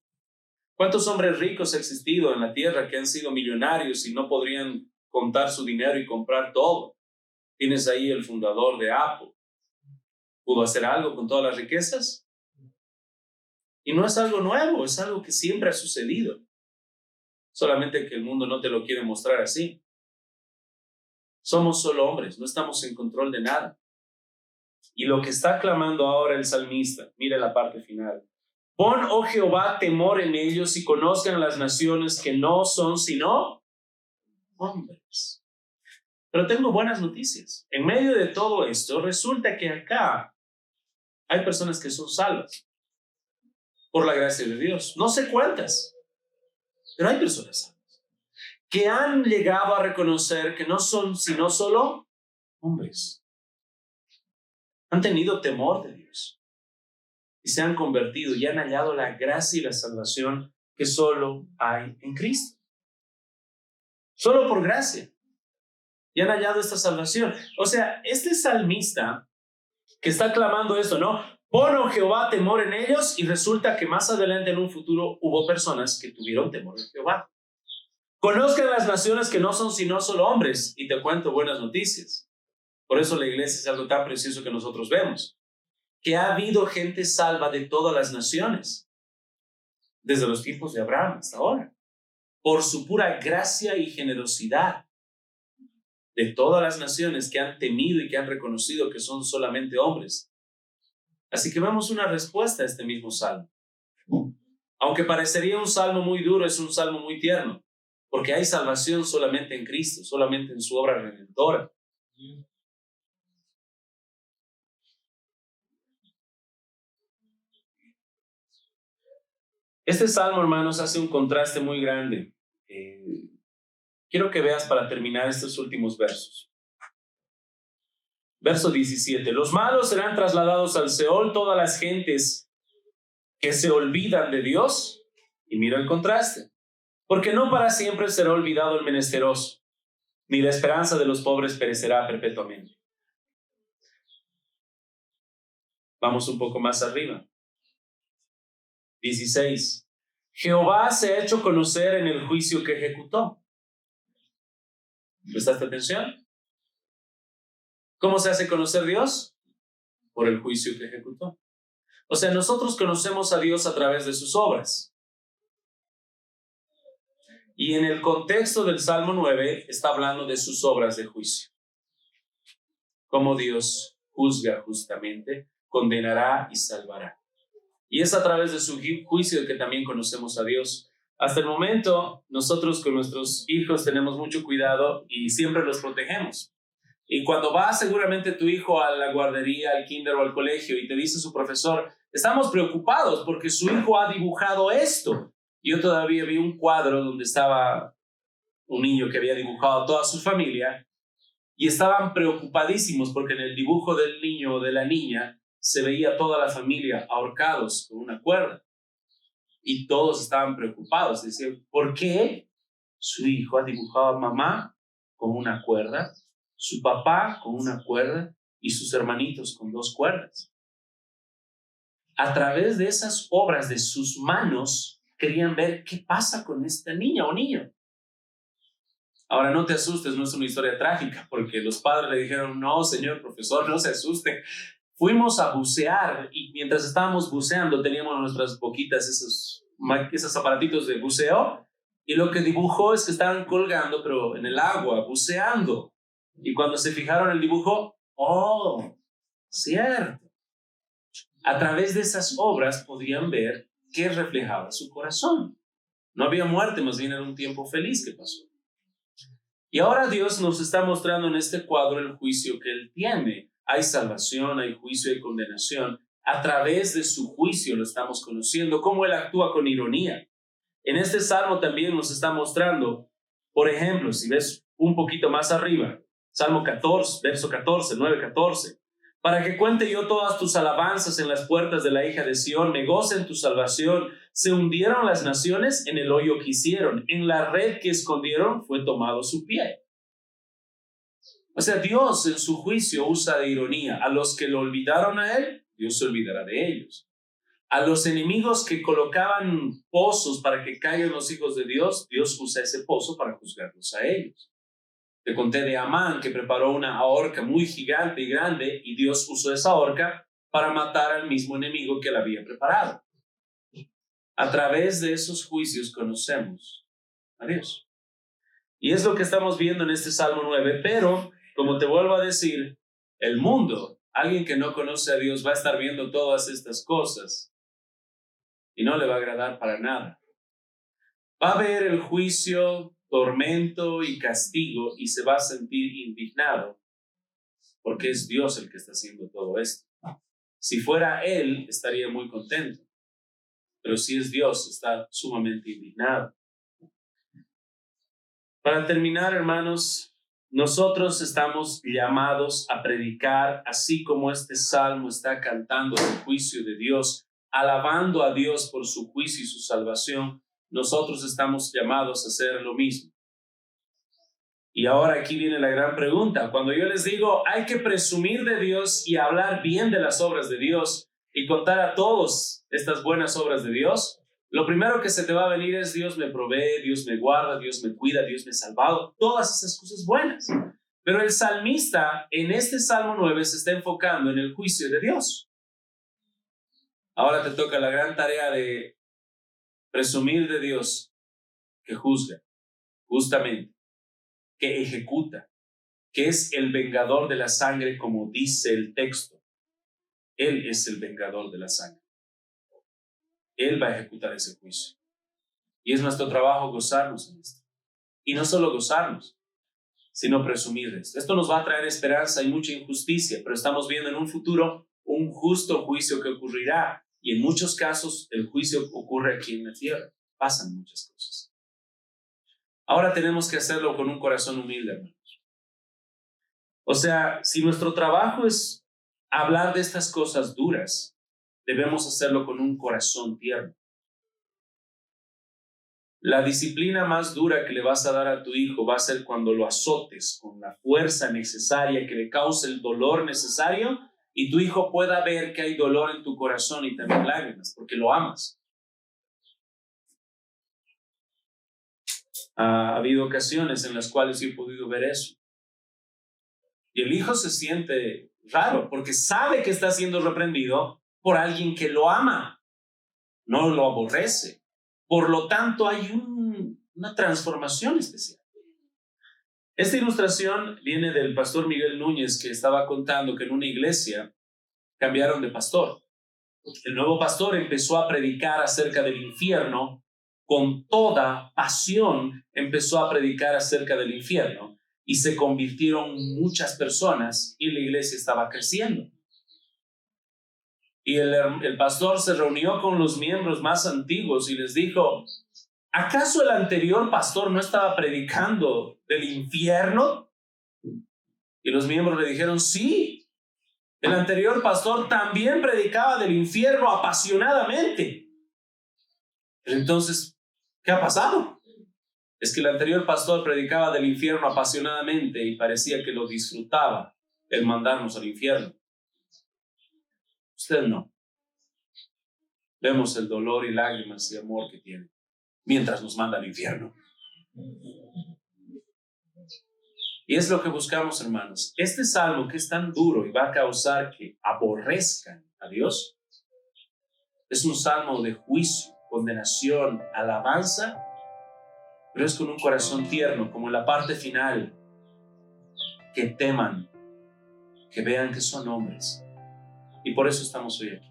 ¿Cuántos hombres ricos ha existido en la tierra que han sido millonarios y no podrían contar su dinero y comprar todo? Tienes ahí el fundador de Apple. ¿Pudo hacer algo con todas las riquezas? Y no es algo nuevo, es algo que siempre ha sucedido. Solamente que el mundo no te lo quiere mostrar así. Somos solo hombres, no estamos en control de nada. Y lo que está clamando ahora el salmista, mira la parte final. Pon, oh Jehová, temor en ellos y conozcan las naciones que no son sino hombres. Pero tengo buenas noticias. En medio de todo esto, resulta que acá hay personas que son salvas por la gracia de Dios. No sé cuántas, pero hay personas salvas que han llegado a reconocer que no son sino solo hombres. Han tenido temor de Dios y se han convertido y han hallado la gracia y la salvación que solo hay en Cristo. Solo por gracia. Y han hallado esta salvación. O sea, este salmista que está clamando esto, ¿no? Pon, oh Jehová, temor en ellos, y resulta que más adelante en un futuro hubo personas que tuvieron temor de Jehová. Conozcan las naciones que no son sino solo hombres, y te cuento buenas noticias. Por eso la iglesia es algo tan precioso que nosotros vemos. Que ha habido gente salva de todas las naciones, desde los tiempos de Abraham hasta ahora, por su pura gracia y generosidad, de todas las naciones que han temido y que han reconocido que son solamente hombres. Así que vemos una respuesta a este mismo salmo. Aunque parecería un salmo muy duro, es un salmo muy tierno, porque hay salvación solamente en Cristo, solamente en su obra redentora. Este salmo, hermanos, hace un contraste muy grande. Quiero que veas para terminar estos últimos versos. Verso 17. Los malos serán trasladados al Seol, todas las gentes que se olvidan de Dios. Y mira el contraste. Porque no para siempre será olvidado el menesteroso, ni la esperanza de los pobres perecerá perpetuamente. Vamos un poco más arriba. 16. Jehová se ha hecho conocer en el juicio que ejecutó. ¿Prestaste atención? ¿Cómo se hace conocer Dios? Por el juicio que ejecutó. O sea, nosotros conocemos a Dios a través de sus obras. Y en el contexto del Salmo 9 está hablando de sus obras de juicio. Cómo Dios juzga justamente, condenará y salvará. Y es a través de su juicio que también conocemos a Dios. Hasta el momento, nosotros con nuestros hijos tenemos mucho cuidado y siempre los protegemos. Y cuando va seguramente tu hijo a la guardería, al kinder o al colegio y te dice su profesor, estamos preocupados porque su hijo ha dibujado esto. Yo todavía vi un cuadro donde estaba un niño que había dibujado a toda su familia y estaban preocupadísimos porque en el dibujo del niño o de la niña se veía toda la familia ahorcados con una cuerda. Y todos estaban preocupados. Decían, ¿por qué su hijo ha dibujado a mamá con una cuerda, su papá con una cuerda y sus hermanitos con 2 cuerdas? A través de esas obras de sus manos, querían ver qué pasa con esta niña o niño. Ahora no te asustes, no es una historia trágica, porque los padres le dijeron, no, señor profesor, no se asuste. Fuimos a bucear y mientras estábamos buceando teníamos nuestras boquitas, esos aparatitos de buceo, y lo que dibujó es que estaban colgando, pero en el agua, buceando. Y cuando se fijaron en el dibujo, ¡oh, cierto! A través de esas obras podían ver qué reflejaba su corazón. No había muerte, más bien era un tiempo feliz que pasó. Y ahora Dios nos está mostrando en este cuadro el juicio que Él tiene. Hay salvación, hay juicio y condenación. A través de su juicio lo estamos conociendo, cómo Él actúa con ironía. En este salmo también nos está mostrando, por ejemplo, si ves un poquito más arriba, Salmo 14, verso 14, 9-14. Para que cuente yo todas tus alabanzas en las puertas de la hija de Sión, me goce en tu salvación. Se hundieron las naciones en el hoyo que hicieron, en la red que escondieron fue tomado su pie. O sea, Dios en su juicio usa de ironía. A los que lo olvidaron a Él, Dios se olvidará de ellos. A los enemigos que colocaban pozos para que caigan los hijos de Dios, Dios usa ese pozo para juzgarlos a ellos. Te conté de Amán, que preparó una horca muy gigante y grande, y Dios usó esa horca para matar al mismo enemigo que la había preparado. A través de esos juicios conocemos a Dios. Y es lo que estamos viendo en este Salmo 9, pero, como te vuelvo a decir, el mundo, alguien que no conoce a Dios, va a estar viendo todas estas cosas y no le va a agradar para nada. Va a ver el juicio, tormento y castigo y se va a sentir indignado porque es Dios el que está haciendo todo esto. Si fuera Él, estaría muy contento, pero si es Dios, está sumamente indignado. Para terminar, hermanos, nosotros estamos llamados a predicar, así como este salmo está cantando el juicio de Dios, alabando a Dios por su juicio y su salvación. Nosotros estamos llamados a hacer lo mismo. Y ahora aquí viene la gran pregunta. Cuando yo les digo, hay que presumir de Dios y hablar bien de las obras de Dios y contar a todos estas buenas obras de Dios, lo primero que se te va a venir es: Dios me provee, Dios me guarda, Dios me cuida, Dios me ha salvado, todas esas cosas buenas. Pero el salmista en este Salmo 9 se está enfocando en el juicio de Dios. Ahora te toca la gran tarea de presumir de Dios que juzga justamente, que ejecuta, que es el vengador de la sangre, como dice el texto. Él es el vengador de la sangre. Él va a ejecutar ese juicio. Y es nuestro trabajo gozarnos en esto. Y no solo gozarnos, sino presumir de esto. Esto nos va a traer esperanza y mucha injusticia, pero estamos viendo en un futuro un justo juicio que ocurrirá. Y en muchos casos el juicio ocurre aquí en la tierra. Pasan muchas cosas. Ahora tenemos que hacerlo con un corazón humilde, hermanos. O sea, si nuestro trabajo es hablar de estas cosas duras, debemos hacerlo con un corazón tierno. La disciplina más dura que le vas a dar a tu hijo va a ser cuando lo azotes con la fuerza necesaria que le cause el dolor necesario y tu hijo pueda ver que hay dolor en tu corazón y también lágrimas, porque lo amas. Ha habido ocasiones en las cuales yo he podido ver eso. Y el hijo se siente raro porque sabe que está siendo reprendido por alguien que lo ama, no lo aborrece. Por lo tanto, hay una transformación especial. Esta ilustración viene del pastor Miguel Núñez, que estaba contando que en una iglesia cambiaron de pastor. El nuevo pastor empezó a predicar acerca del infierno con toda pasión, empezó a predicar acerca del infierno y se convirtieron muchas personas y la iglesia estaba creciendo. Y el pastor se reunió con los miembros más antiguos y les dijo: ¿acaso el anterior pastor no estaba predicando del infierno? Y los miembros le dijeron: sí, el anterior pastor también predicaba del infierno apasionadamente. Pero entonces, ¿qué ha pasado? Es que el anterior pastor predicaba del infierno apasionadamente y parecía que lo disfrutaba el mandarnos al infierno. Usted no. Vemos el dolor y lágrimas y amor que tiene mientras nos manda al infierno. Y es lo que buscamos, hermanos. Este salmo, que es tan duro y va a causar que aborrezcan a Dios, es un salmo de juicio, condenación, alabanza, pero es con un corazón tierno, como en la parte final, que teman, que vean que son hombres. Y por eso estamos hoy aquí.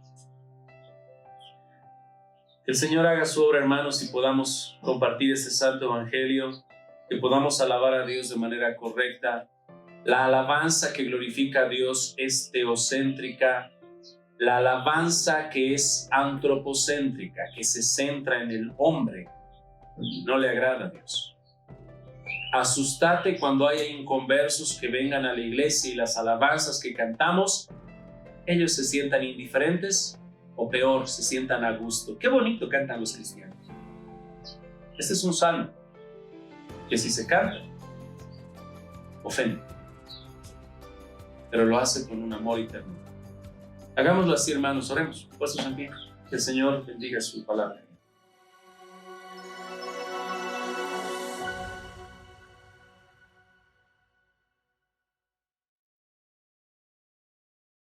Que el Señor haga su obra, hermanos, y podamos compartir este santo evangelio, que podamos alabar a Dios de manera correcta. La alabanza que glorifica a Dios es teocéntrica. La alabanza que es antropocéntrica, que se centra en el hombre, no le agrada a Dios. Asustate cuando haya inconversos que vengan a la iglesia y las alabanzas que cantamos, ellos se sientan indiferentes o peor, se sientan a gusto. Qué bonito cantan los cristianos. Este es un salmo que si se canta, ofende, pero lo hace con un amor eterno. Hagámoslo así, hermanos, oremos, puestos en pie. Que el Señor bendiga su palabra.